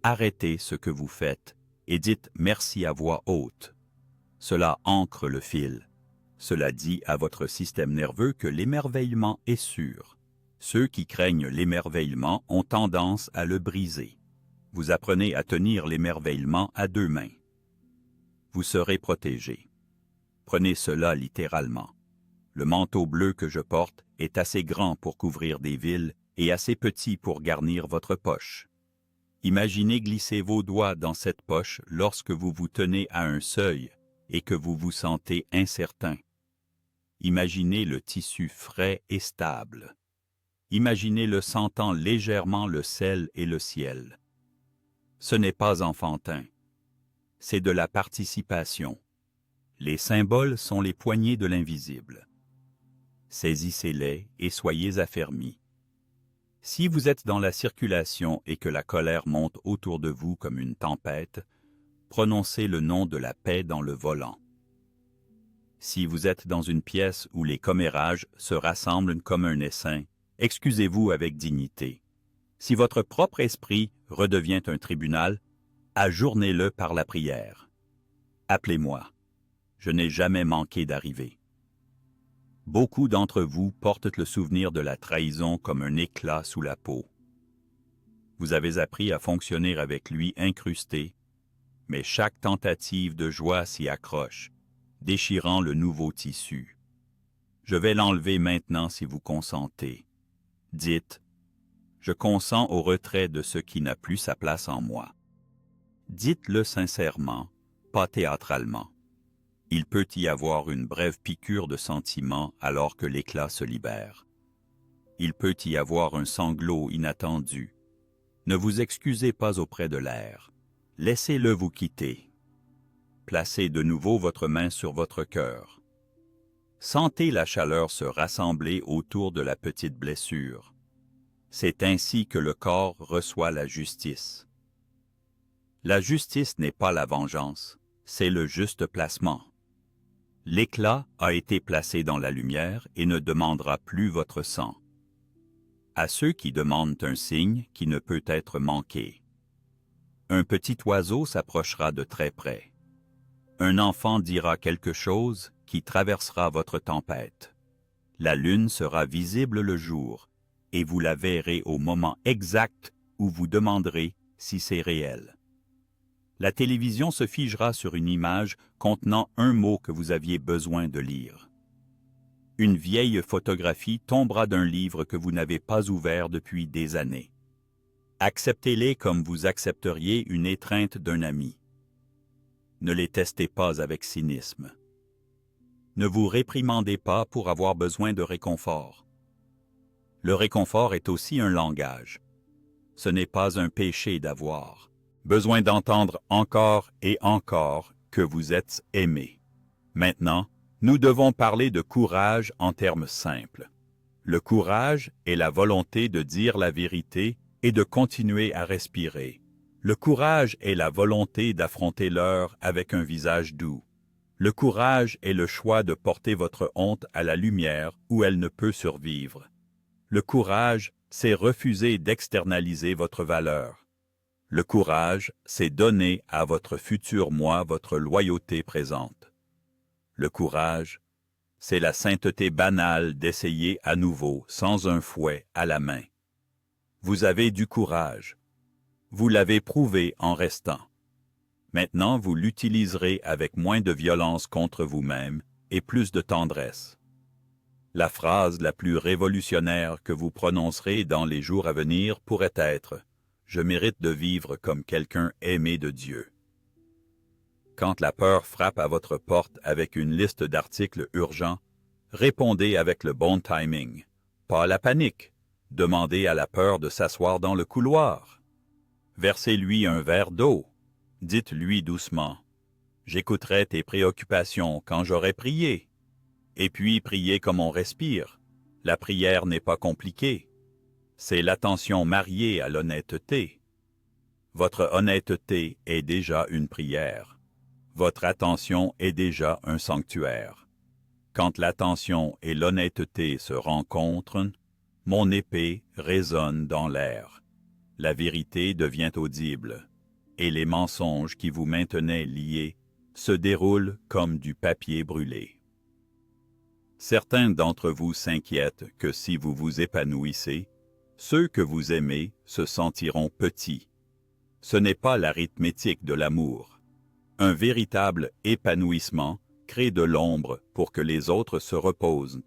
arrêtez ce que vous faites et dites merci à voix haute. Cela ancre le fil. Cela dit à votre système nerveux que l'émerveillement est sûr. Ceux qui craignent l'émerveillement ont tendance à le briser. Vous apprenez à tenir l'émerveillement à deux mains. Vous serez protégé. Prenez cela littéralement. Le manteau bleu que je porte est assez grand pour couvrir des villes et assez petit pour garnir votre poche. Imaginez glisser vos doigts dans cette poche lorsque vous vous tenez à un seuil et que vous vous sentez incertain. Imaginez le tissu frais et stable. Imaginez-le sentant légèrement le sel et le ciel. Ce n'est pas enfantin. C'est de la participation. Les symboles sont les poignées de l'invisible. Saisissez-les et soyez affermis. Si vous êtes dans la circulation et que la colère monte autour de vous comme une tempête, prononcez le nom de la paix dans le volant. Si vous êtes dans une pièce où les commérages se rassemblent comme un essaim, excusez-vous avec dignité. Si votre propre esprit redevient un tribunal, ajournez-le par la prière. Appelez-moi. Je n'ai jamais manqué d'arriver. Beaucoup d'entre vous portent le souvenir de la trahison comme un éclat sous la peau. Vous avez appris à fonctionner avec lui incrusté, mais chaque tentative de joie s'y accroche, déchirant le nouveau tissu. Je vais l'enlever maintenant si vous consentez. Dites, je consens au retrait de ce qui n'a plus sa place en moi. Dites-le sincèrement, pas théâtralement. Il peut y avoir une brève piqûre de sentiment alors que l'éclat se libère. Il peut y avoir un sanglot inattendu. Ne vous excusez pas auprès de l'air. Laissez-le vous quitter. Placez de nouveau votre main sur votre cœur. Sentez la chaleur se rassembler autour de la petite blessure. C'est ainsi que le corps reçoit la justice. La justice n'est pas la vengeance, c'est le juste placement. L'éclat a été placé dans la lumière et ne demandera plus votre sang. À ceux qui demandent un signe qui ne peut être manqué. Un petit oiseau s'approchera de très près. Un enfant dira quelque chose qui traversera votre tempête. La lune sera visible le jour, et vous la verrez au moment exact où vous demanderez si c'est réel. La télévision se figera sur une image contenant un mot que vous aviez besoin de lire. Une vieille photographie tombera d'un livre que vous n'avez pas ouvert depuis des années. Acceptez-les comme vous accepteriez une étreinte d'un ami. Ne les testez pas avec cynisme. Ne vous réprimandez pas pour avoir besoin de réconfort. Le réconfort est aussi un langage. Ce n'est pas un péché d'avoir besoin d'entendre encore et encore que vous êtes aimé. Maintenant, nous devons parler de courage en termes simples. Le courage est la volonté de dire la vérité et de continuer à respirer. Le courage est la volonté d'affronter l'heure avec un visage doux. Le courage est le choix de porter votre honte à la lumière où elle ne peut survivre. Le courage, c'est refuser d'externaliser votre valeur. Le courage, c'est donner à votre futur moi votre loyauté présente. Le courage, c'est la sainteté banale d'essayer à nouveau sans un fouet à la main. Vous avez du courage. Vous l'avez prouvé en restant. Maintenant, vous l'utiliserez avec moins de violence contre vous-même et plus de tendresse. La phrase la plus révolutionnaire que vous prononcerez dans les jours à venir pourrait être « Je mérite de vivre comme quelqu'un aimé de Dieu ». Quand la peur frappe à votre porte avec une liste d'articles urgents, répondez avec le bon timing. Pas la panique. Demandez à la peur de s'asseoir dans le couloir. Versez-lui un verre d'eau. Dites-lui doucement « J'écouterai tes préoccupations quand j'aurai prié ». Et puis priez comme on respire. La prière n'est pas compliquée. C'est l'attention mariée à l'honnêteté. Votre honnêteté est déjà une prière. Votre attention est déjà un sanctuaire. Quand l'attention et l'honnêteté se rencontrent, mon épée résonne dans l'air. La vérité devient audible. et les mensonges qui vous maintenaient liés se déroulent comme du papier brûlé. Certains d'entre vous s'inquiètent que si vous vous épanouissez, ceux que vous aimez se sentiront petits. Ce n'est pas l'arithmétique de l'amour. Un véritable épanouissement crée de l'ombre pour que les autres se reposent,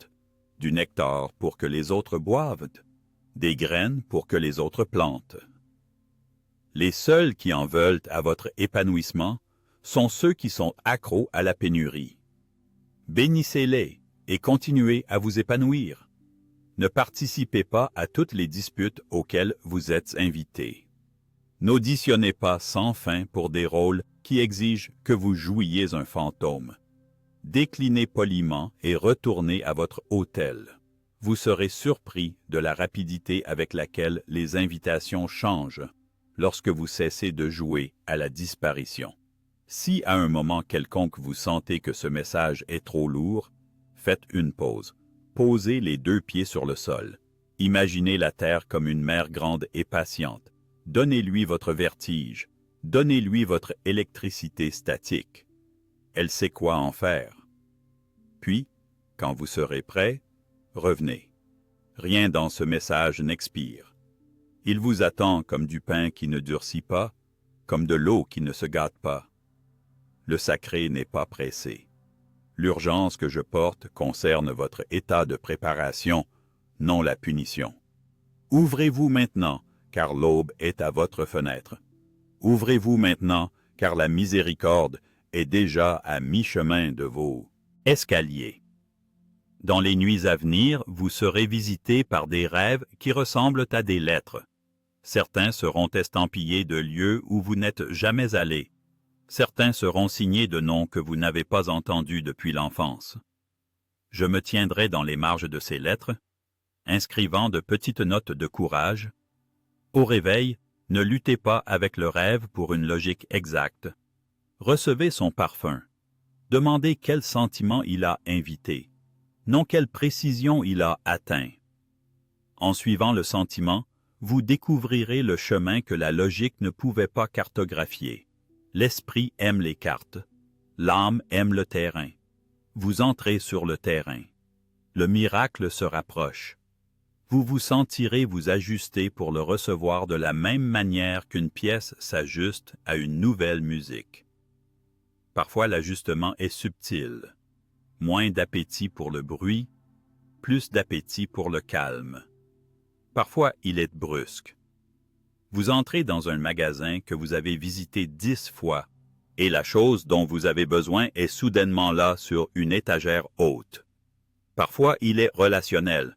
du nectar pour que les autres boivent, des graines pour que les autres plantent. Les seuls qui en veulent à votre épanouissement sont ceux qui sont accros à la pénurie. Bénissez-les et continuez à vous épanouir. Ne participez pas à toutes les disputes auxquelles vous êtes invités. N'auditionnez pas sans fin pour des rôles qui exigent que vous jouiez un fantôme. Déclinez poliment et retournez à votre hôtel. Vous serez surpris de la rapidité avec laquelle les invitations changent lorsque vous cessez de jouer à la disparition. Si à un moment quelconque vous sentez que ce message est trop lourd, faites une pause. Posez les 2 pieds sur le sol. Imaginez la terre comme une mère grande et patiente. Donnez-lui votre vertige. Donnez-lui votre électricité statique. Elle sait quoi en faire. Puis, quand vous serez prêt, revenez. Rien dans ce message n'expire. Il vous attend comme du pain qui ne durcit pas, comme de l'eau qui ne se gâte pas. Le sacré n'est pas pressé. L'urgence que je porte concerne votre état de préparation, non la punition. Ouvrez-vous maintenant, car l'aube est à votre fenêtre. Ouvrez-vous maintenant, car la miséricorde est déjà à mi-chemin de vos escaliers. Dans les nuits à venir, vous serez visités par des rêves qui ressemblent à des lettres. Certains seront estampillés de lieux où vous n'êtes jamais allés. Certains seront signés de noms que vous n'avez pas entendus depuis l'enfance. Je me tiendrai dans les marges de ces lettres, inscrivant de petites notes de courage. Au réveil, ne luttez pas avec le rêve pour une logique exacte. Recevez son parfum. Demandez quel sentiment il a invité, non quelle précision il a atteint. En suivant le sentiment, vous découvrirez le chemin que la logique ne pouvait pas cartographier. L'esprit aime les cartes. L'âme aime le terrain. Vous entrez sur le terrain. Le miracle se rapproche. Vous vous sentirez vous ajuster pour le recevoir de la même manière qu'une pièce s'ajuste à une nouvelle musique. Parfois l'ajustement est subtil. Moins d'appétit pour le bruit, plus d'appétit pour le calme. Parfois il est brusque. Vous entrez dans un magasin que vous avez visité 10 fois et la chose dont vous avez besoin est soudainement là sur une étagère haute. Parfois il est relationnel.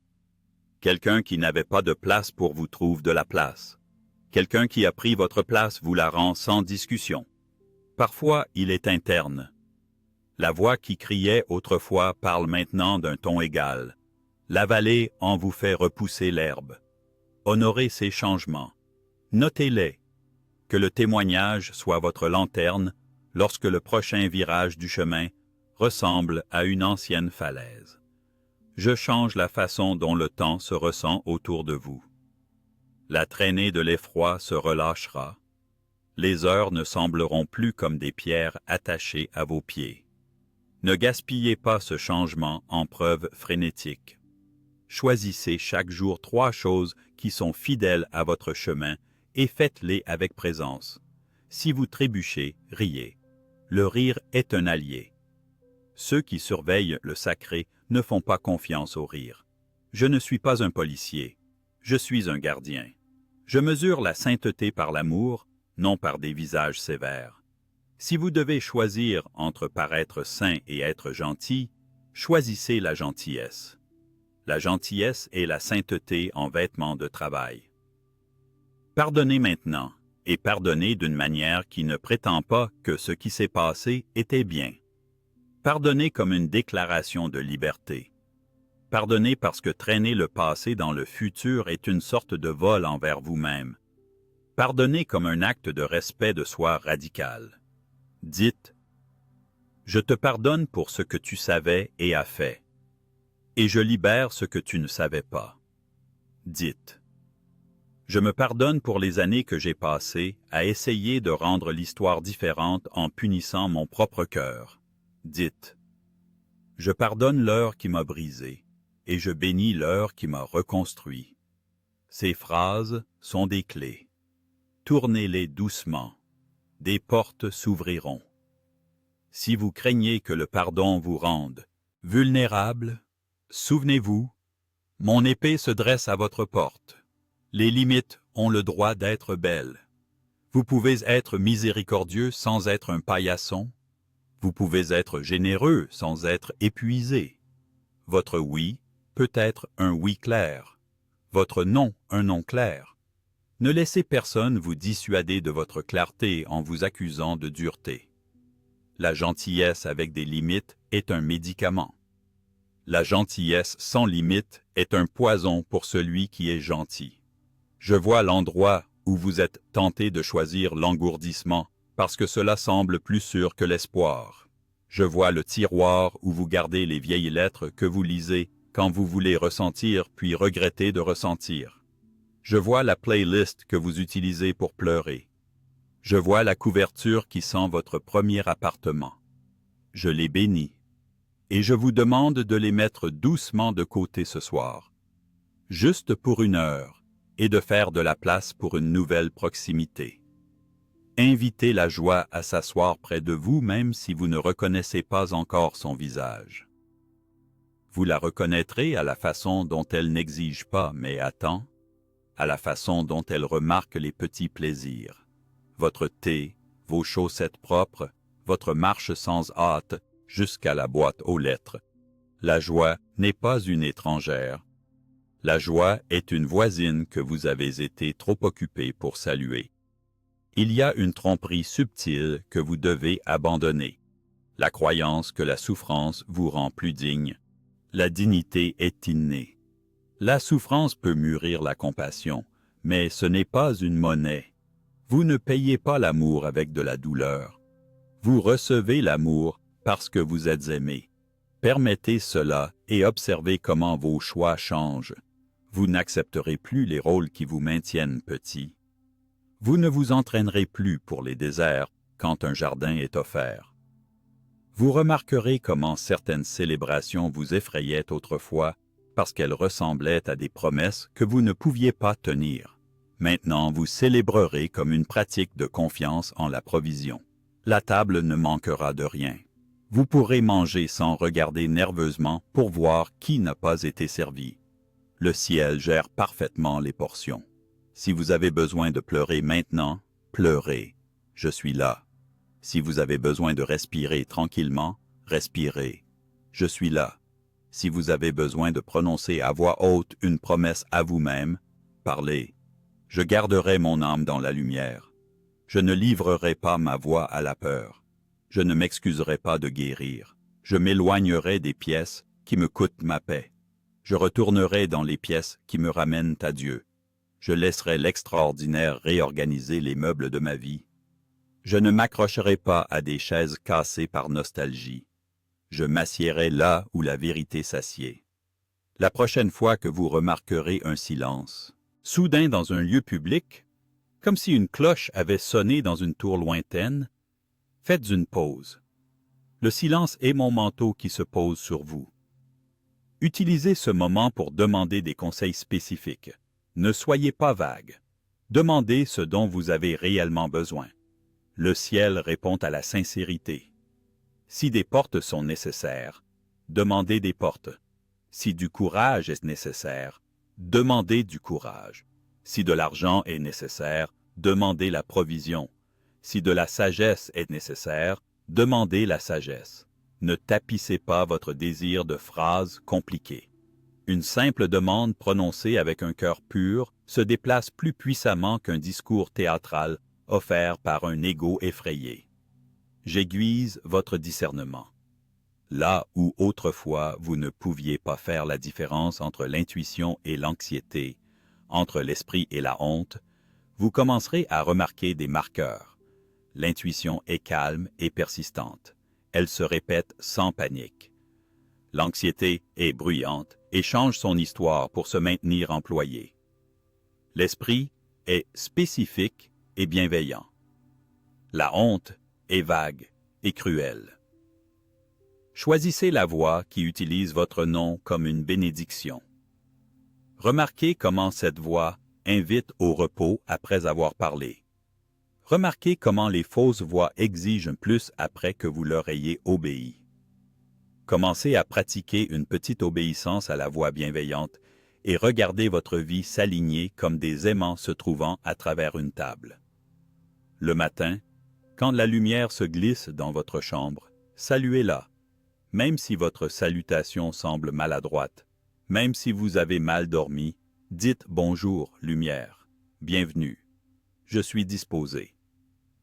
Quelqu'un qui n'avait pas de place pour vous trouve de la place. Quelqu'un qui a pris votre place vous la rend sans discussion. Parfois il est interne. La voix qui criait autrefois parle maintenant d'un ton égal. La vallée en vous fait repousser l'herbe. Honorez ces changements. Notez-les. Que le témoignage soit votre lanterne lorsque le prochain virage du chemin ressemble à une ancienne falaise. Je change la façon dont le temps se ressent autour de vous. La traînée de l'effroi se relâchera. Les heures ne sembleront plus comme des pierres attachées à vos pieds. Ne gaspillez pas ce changement en preuves frénétiques. Choisissez chaque jour 3 choses qui sont fidèles à votre chemin et faites-les avec présence. Si vous trébuchez, riez. Le rire est un allié. Ceux qui surveillent le sacré ne font pas confiance au rire. Je ne suis pas un policier. Je suis un gardien. Je mesure la sainteté par l'amour, non par des visages sévères. Si vous devez choisir entre paraître saint et être gentil, choisissez la gentillesse. La gentillesse est la sainteté en vêtements de travail. Pardonnez maintenant, et pardonnez d'une manière qui ne prétend pas que ce qui s'est passé était bien. Pardonnez comme une déclaration de liberté. Pardonnez parce que traîner le passé dans le futur est une sorte de vol envers vous-même. Pardonnez comme un acte de respect de soi radical. Dites « Je te pardonne pour ce que tu savais et as fait, et je libère ce que tu ne savais pas. » Dites « Je me pardonne pour les années que j'ai passées à essayer de rendre l'histoire différente en punissant mon propre cœur. Dites. Je pardonne l'heure qui m'a brisé, et je bénis l'heure qui m'a reconstruit. Ces phrases sont des clés. Tournez-les doucement. Des portes s'ouvriront. Si vous craignez que le pardon vous rende vulnérable, souvenez-vous, mon épée se dresse à votre porte. Les limites ont le droit d'être belles. Vous pouvez être miséricordieux sans être un paillasson. Vous pouvez être généreux sans être épuisé. Votre oui peut être un oui clair. Votre non un non clair. Ne laissez personne vous dissuader de votre clarté en vous accusant de dureté. La gentillesse avec des limites est un médicament. La gentillesse sans limite est un poison pour celui qui est gentil. Je vois l'endroit où vous êtes tenté de choisir l'engourdissement parce que cela semble plus sûr que l'espoir. Je vois le tiroir où vous gardez les vieilles lettres que vous lisez quand vous voulez ressentir puis regretter de ressentir. Je vois la playlist que vous utilisez pour pleurer. Je vois la couverture qui sent votre premier appartement. Je les bénis. Et je vous demande de les mettre doucement de côté ce soir. Juste pour 1 heure, et de faire de la place pour une nouvelle proximité. Invitez la joie à s'asseoir près de vous même si vous ne reconnaissez pas encore son visage. Vous la reconnaîtrez à la façon dont elle n'exige pas mais attend, à la façon dont elle remarque les petits plaisirs. Votre thé, vos chaussettes propres, votre marche sans hâte jusqu'à la boîte aux lettres. La joie n'est pas une étrangère. La joie est une voisine que vous avez été trop occupé pour saluer. Il y a une tromperie subtile que vous devez abandonner. La croyance que la souffrance vous rend plus digne. La dignité est innée. La souffrance peut mûrir la compassion, mais ce n'est pas une monnaie. Vous ne payez pas l'amour avec de la douleur. Vous recevez l'amour parce que vous êtes aimé. Permettez cela et observez comment vos choix changent. Vous n'accepterez plus les rôles qui vous maintiennent petit. Vous ne vous entraînerez plus pour les déserts quand un jardin est offert. Vous remarquerez comment certaines célébrations vous effrayaient autrefois parce qu'elles ressemblaient à des promesses que vous ne pouviez pas tenir. Maintenant, vous célébrerez comme une pratique de confiance en la provision. La table ne manquera de rien. Vous pourrez manger sans regarder nerveusement pour voir qui n'a pas été servi. Le ciel gère parfaitement les portions. Si vous avez besoin de pleurer maintenant, pleurez. Je suis là. Si vous avez besoin de respirer tranquillement, respirez. Je suis là. Si vous avez besoin de prononcer à voix haute une promesse à vous-même, parlez. Je garderai mon âme dans la lumière. Je ne livrerai pas ma voix à la peur. Je ne m'excuserai pas de guérir. Je m'éloignerai des pièces qui me coûtent ma paix. Je retournerai dans les pièces qui me ramènent à Dieu. Je laisserai l'extraordinaire réorganiser les meubles de ma vie. Je ne m'accrocherai pas à des chaises cassées par nostalgie. Je m'assiérai là où la vérité s'assied. La prochaine fois que vous remarquerez un silence, soudain dans un lieu public, comme si une cloche avait sonné dans une tour lointaine, faites une pause. Le silence est mon manteau qui se pose sur vous. Utilisez ce moment pour demander des conseils spécifiques. Ne soyez pas vague. Demandez ce dont vous avez réellement besoin. Le ciel répond à la sincérité. Si des portes sont nécessaires, demandez des portes. Si du courage est nécessaire, demandez du courage. Si de l'argent est nécessaire, demandez la provision. Si de la sagesse est nécessaire, demandez la sagesse. Ne tapissez pas votre désir de phrases compliquées. Une simple demande prononcée avec un cœur pur se déplace plus puissamment qu'un discours théâtral offert par un ego effrayé. J'aiguise votre discernement. Là où autrefois vous ne pouviez pas faire la différence entre l'intuition et l'anxiété, entre l'esprit et la honte, vous commencerez à remarquer des marqueurs. L'intuition est calme et persistante. Elle se répète sans panique. L'anxiété est bruyante et change son histoire pour se maintenir employée. L'esprit est spécifique et bienveillant. La honte est vague et cruelle. Choisissez la voix qui utilise votre nom comme une bénédiction. Remarquez comment cette voix invite au repos après avoir parlé. Remarquez comment les fausses voix exigent plus après que vous leur ayez obéi. Commencez à pratiquer une petite obéissance à la voix bienveillante et regardez votre vie s'aligner comme des aimants se trouvant à travers une table. Le matin, quand la lumière se glisse dans votre chambre, saluez-la. Même si votre salutation semble maladroite, même si vous avez mal dormi, dites « Bonjour, lumière, bienvenue, je suis disposé ».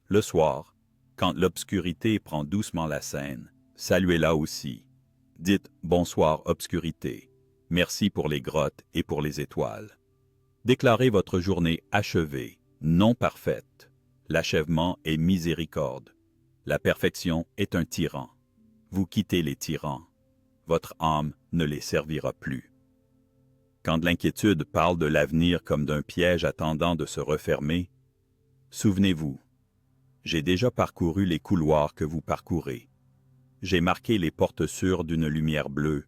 Le soir, quand l'obscurité prend doucement la scène, saluez-la aussi. Dites « Bonsoir, obscurité, merci pour les grottes et pour les étoiles ». Déclarez votre journée achevée, non parfaite. L'achèvement est miséricorde. La perfection est un tyran. Vous quittez les tyrans. Votre âme ne les servira plus. Quand l'inquiétude parle de l'avenir comme d'un piège attendant de se refermer, souvenez-vous, j'ai déjà parcouru les couloirs que vous parcourez. J'ai marqué les portes sûres d'une lumière bleue.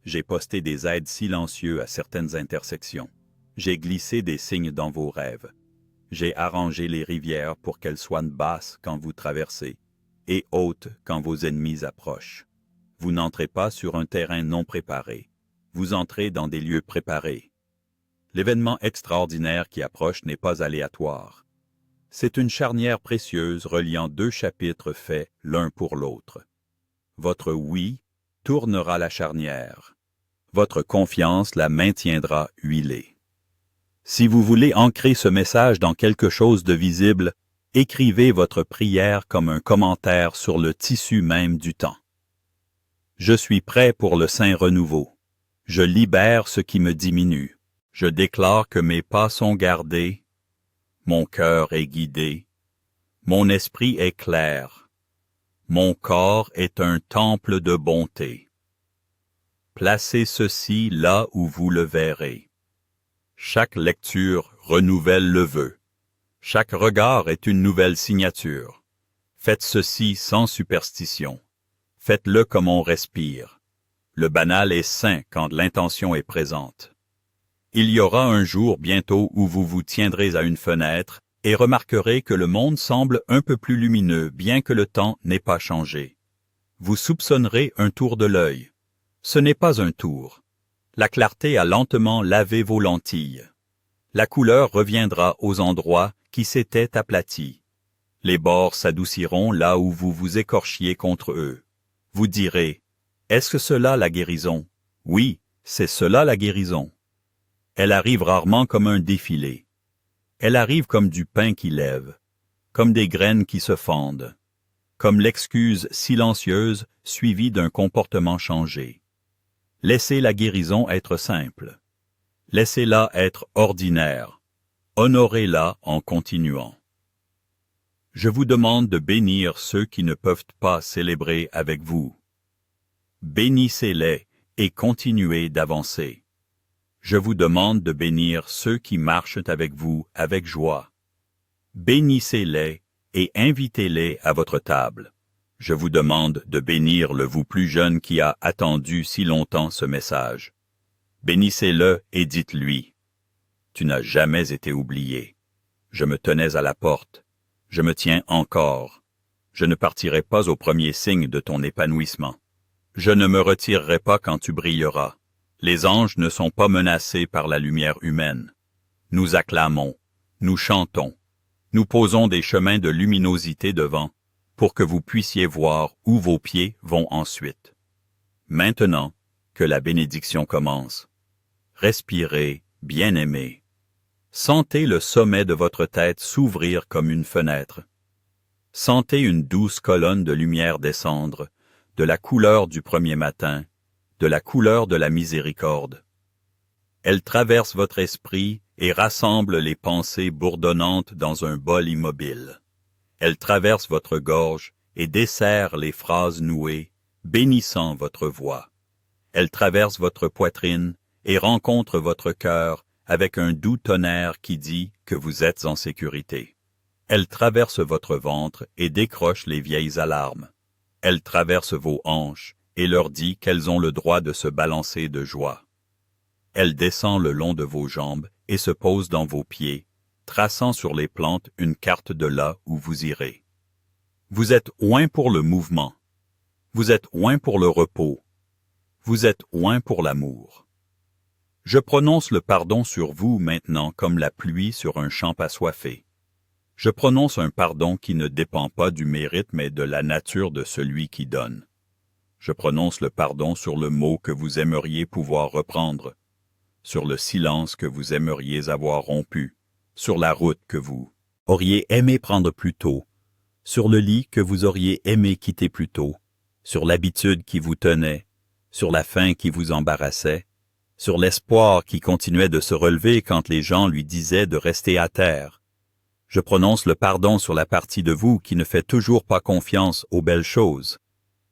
J'ai posté des aides silencieux à certaines intersections. J'ai glissé des signes dans vos rêves. J'ai arrangé les rivières pour qu'elles soient basses quand vous traversez et hautes quand vos ennemis approchent. Vous n'entrez pas sur un terrain non préparé. Vous entrez dans des lieux préparés. L'événement extraordinaire qui approche n'est pas aléatoire. C'est une charnière précieuse reliant deux chapitres faits l'un pour l'autre. Votre oui tournera la charnière. Votre confiance la maintiendra huilée. Si vous voulez ancrer ce message dans quelque chose de visible, écrivez votre prière comme un commentaire sur le tissu même du temps. Je suis prêt pour le saint renouveau. Je libère ce qui me diminue. Je déclare que mes pas sont gardés, mon cœur est guidé, mon esprit est clair, mon corps est un temple de bonté. Placez ceci là où vous le verrez. Chaque lecture renouvelle le vœu. Chaque regard est une nouvelle signature. Faites ceci sans superstition. Faites-le comme on respire. Le banal est sain quand l'intention est présente. Il y aura un jour bientôt où vous vous tiendrez à une fenêtre et remarquerez que le monde semble un peu plus lumineux bien que le temps n'ait pas changé. Vous soupçonnerez un tour de l'œil. Ce n'est pas un tour. La clarté a lentement lavé vos lentilles. La couleur reviendra aux endroits qui s'étaient aplatis. Les bords s'adouciront là où vous vous écorchiez contre eux. Vous direz, est-ce cela la guérison? Oui, c'est cela la guérison. Elle arrive rarement comme un défilé. Elle arrive comme du pain qui lève, comme des graines qui se fendent, comme l'excuse silencieuse suivie d'un comportement changé. Laissez la guérison être simple. Laissez-la être ordinaire. Honorez-la en continuant. Je vous demande de bénir ceux qui ne peuvent pas célébrer avec vous. Bénissez-les et continuez d'avancer. Je vous demande de bénir ceux qui marchent avec vous avec joie. Bénissez-les et invitez-les à votre table. Je vous demande de bénir le vous plus jeune qui a attendu si longtemps ce message. Bénissez-le et dites-lui, « Tu n'as jamais été oublié. Je me tenais à la porte. Je me tiens encore. Je ne partirai pas au premier signe de ton épanouissement. Je ne me retirerai pas quand tu brilleras. Les anges ne sont pas menacés par la lumière humaine. Nous acclamons, nous chantons, nous posons des chemins de luminosité devant, pour que vous puissiez voir où vos pieds vont ensuite. Maintenant que la bénédiction commence, respirez, bien-aimés. Sentez le sommet de votre tête s'ouvrir comme une fenêtre. Sentez une douce colonne de lumière descendre, de la couleur du premier matin, de la couleur de la miséricorde. Elle traverse votre esprit et rassemble les pensées bourdonnantes dans un bol immobile. Elle traverse votre gorge et dessert les phrases nouées, bénissant votre voix. Elle traverse votre poitrine et rencontre votre cœur avec un doux tonnerre qui dit que vous êtes en sécurité. Elle traverse votre ventre et décroche les vieilles alarmes. Elle traverse vos hanches et leur dit qu'elles ont le droit de se balancer de joie. Elle descend le long de vos jambes et se pose dans vos pieds, traçant sur les plantes une carte de là où vous irez. Vous êtes oint pour le mouvement. Vous êtes oint pour le repos. Vous êtes oint pour l'amour. Je prononce le pardon sur vous maintenant comme la pluie sur un champ assoiffé. Je prononce un pardon qui ne dépend pas du mérite mais de la nature de celui qui donne. Je prononce le pardon sur le mot que vous aimeriez pouvoir reprendre, sur le silence que vous aimeriez avoir rompu, sur la route que vous auriez aimé prendre plus tôt, sur le lit que vous auriez aimé quitter plus tôt, sur l'habitude qui vous tenait, sur la faim qui vous embarrassait, sur l'espoir qui continuait de se relever quand les gens lui disaient de rester à terre. Je prononce le pardon sur la partie de vous qui ne fait toujours pas confiance aux belles choses.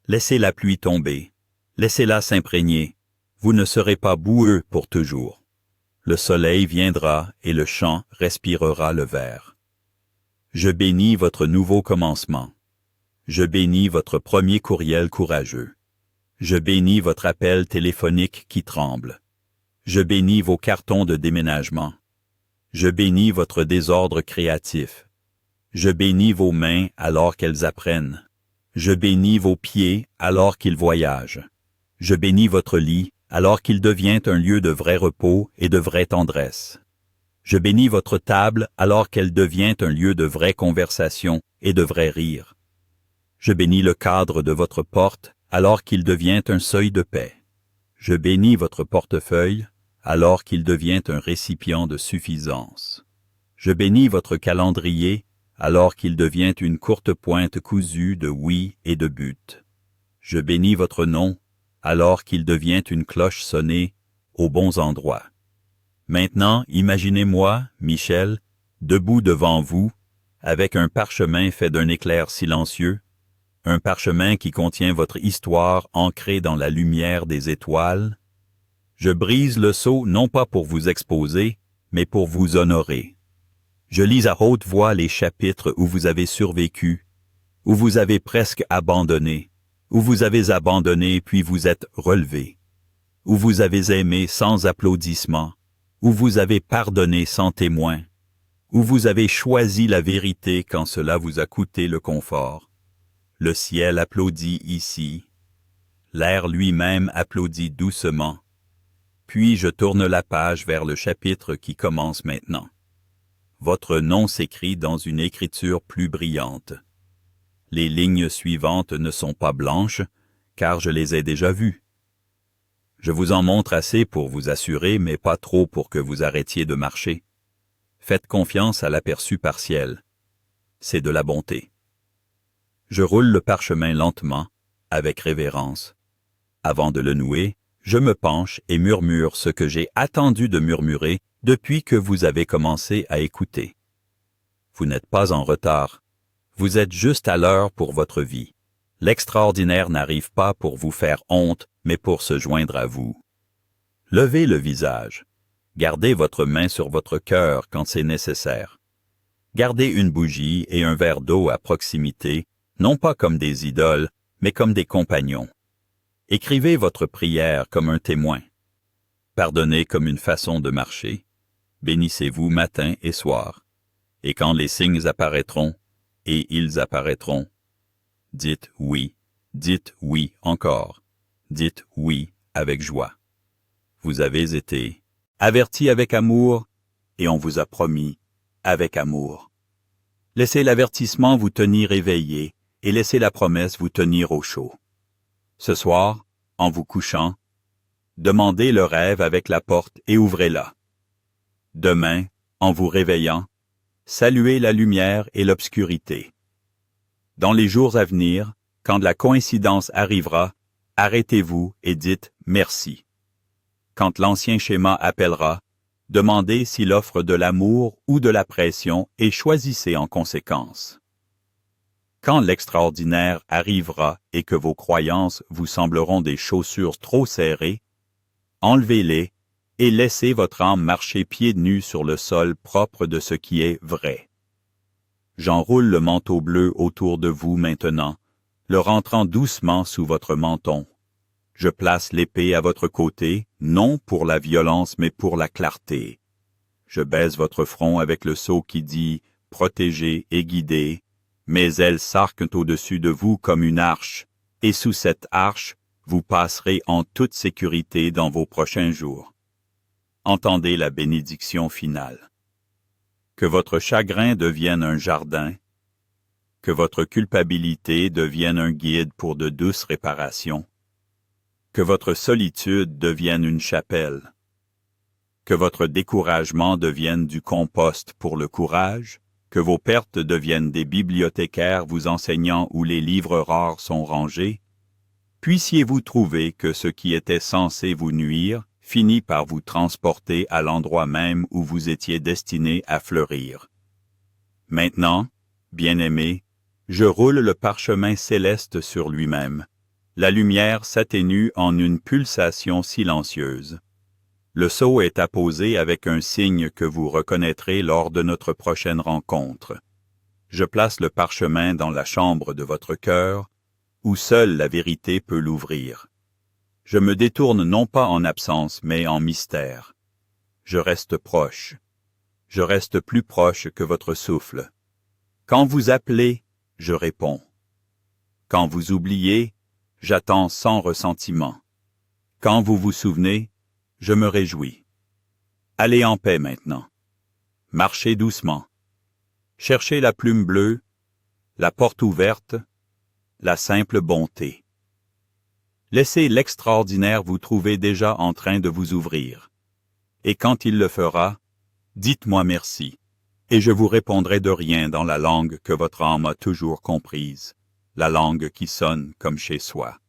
Laissez la pluie tomber, laissez-la s'imprégner, vous ne serez pas boueux pour toujours. Le soleil viendra et le champ respirera le vert. Je bénis votre nouveau commencement. Je bénis votre premier courriel courageux. Je bénis votre appel téléphonique qui tremble. Je bénis vos cartons de déménagement. Je bénis votre désordre créatif. Je bénis vos mains alors qu'elles apprennent. Je bénis vos pieds alors qu'ils voyagent. Je bénis votre lit alors qu'il devient un lieu de vrai repos et de vraie tendresse. Je bénis votre table alors qu'elle devient un lieu de vraie conversation et de vrai rire. Je bénis le cadre de votre porte alors qu'il devient un seuil de paix. Je bénis votre portefeuille alors qu'il devient un récipient de suffisance. Je bénis votre calendrier alors qu'il devient une courte pointe cousue de oui et de but. Je bénis votre nom alors qu'il devient une cloche sonnée aux bons endroits. Maintenant, imaginez-moi, Michel, debout devant vous, avec un parchemin fait d'un éclair silencieux, un parchemin qui contient votre histoire ancrée dans la lumière des étoiles. Je brise le sceau non pas pour vous exposer, mais pour vous honorer. Je lis à haute voix les chapitres où vous avez survécu, où vous avez presque abandonné, où vous avez abandonné puis vous êtes relevé, où vous avez aimé sans applaudissements, où vous avez pardonné sans témoin, où vous avez choisi la vérité quand cela vous a coûté le confort. Le ciel applaudit ici, l'air lui-même applaudit doucement, puis je tourne la page vers le chapitre qui commence maintenant. Votre nom s'écrit dans une écriture plus brillante. Les lignes suivantes ne sont pas blanches, car je les ai déjà vues. Je vous en montre assez pour vous assurer, mais pas trop pour que vous arrêtiez de marcher. Faites confiance à l'aperçu partiel. C'est de la bonté. Je roule le parchemin lentement, avec révérence. Avant de le nouer, je me penche et murmure ce que j'ai attendu de murmurer depuis que vous avez commencé à écouter. Vous n'êtes pas en retard. Vous êtes juste à l'heure pour votre vie. L'extraordinaire n'arrive pas pour vous faire honte, mais pour se joindre à vous. Levez le visage. Gardez votre main sur votre cœur quand c'est nécessaire. Gardez une bougie et un verre d'eau à proximité, non pas comme des idoles, mais comme des compagnons. Écrivez votre prière comme un témoin. Pardonnez comme une façon de marcher. Bénissez-vous matin et soir. Et quand les signes apparaîtront, et ils apparaîtront, dites oui encore, dites oui avec joie. Vous avez été avertis avec amour, et on vous a promis avec amour. Laissez l'avertissement vous tenir éveillé, et laissez la promesse vous tenir au chaud. Ce soir, en vous couchant, demandez le rêve avec la porte et ouvrez-la. Demain, en vous réveillant, saluez la lumière et l'obscurité. Dans les jours à venir, quand la coïncidence arrivera, arrêtez-vous et dites merci. Quand l'ancien schéma appellera, demandez s'il offre de l'amour ou de la pression et choisissez en conséquence. Quand l'extraordinaire arrivera et que vos croyances vous sembleront des chaussures trop serrées, enlevez-les et laissez votre âme marcher pieds nus sur le sol propre de ce qui est vrai. J'enroule le manteau bleu autour de vous maintenant, le rentrant doucement sous votre menton. Je place l'épée à votre côté, non pour la violence mais pour la clarté. Je baise votre front avec le sceau qui dit « protégé et guidé », mes ailes s'arquent au-dessus de vous comme une arche, et sous cette arche, vous passerez en toute sécurité dans vos prochains jours. Entendez la bénédiction finale. Que votre chagrin devienne un jardin, que votre culpabilité devienne un guide pour de douces réparations, que votre solitude devienne une chapelle, que votre découragement devienne du compost pour le courage, que vos pertes deviennent des bibliothécaires vous enseignant où les livres rares sont rangés, puissiez-vous trouver que ce qui était censé vous nuire finit par vous transporter à l'endroit même où vous étiez destiné à fleurir. Maintenant, bien-aimés, je roule le parchemin céleste sur lui-même. La lumière s'atténue en une pulsation silencieuse. Le sceau est apposé avec un signe que vous reconnaîtrez lors de notre prochaine rencontre. Je place le parchemin dans la chambre de votre cœur, où seule la vérité peut l'ouvrir. Je me détourne non pas en absence, mais en mystère. Je reste proche. Je reste plus proche que votre souffle. Quand vous appelez, je réponds. Quand vous oubliez, j'attends sans ressentiment. Quand vous vous souvenez, je me réjouis. Allez en paix maintenant. Marchez doucement. Cherchez la plume bleue, la porte ouverte, la simple bonté. Laissez l'extraordinaire vous trouver déjà en train de vous ouvrir. Et quand il le fera, dites-moi merci, et je vous répondrai de rien dans la langue que votre âme a toujours comprise, la langue qui sonne comme chez soi.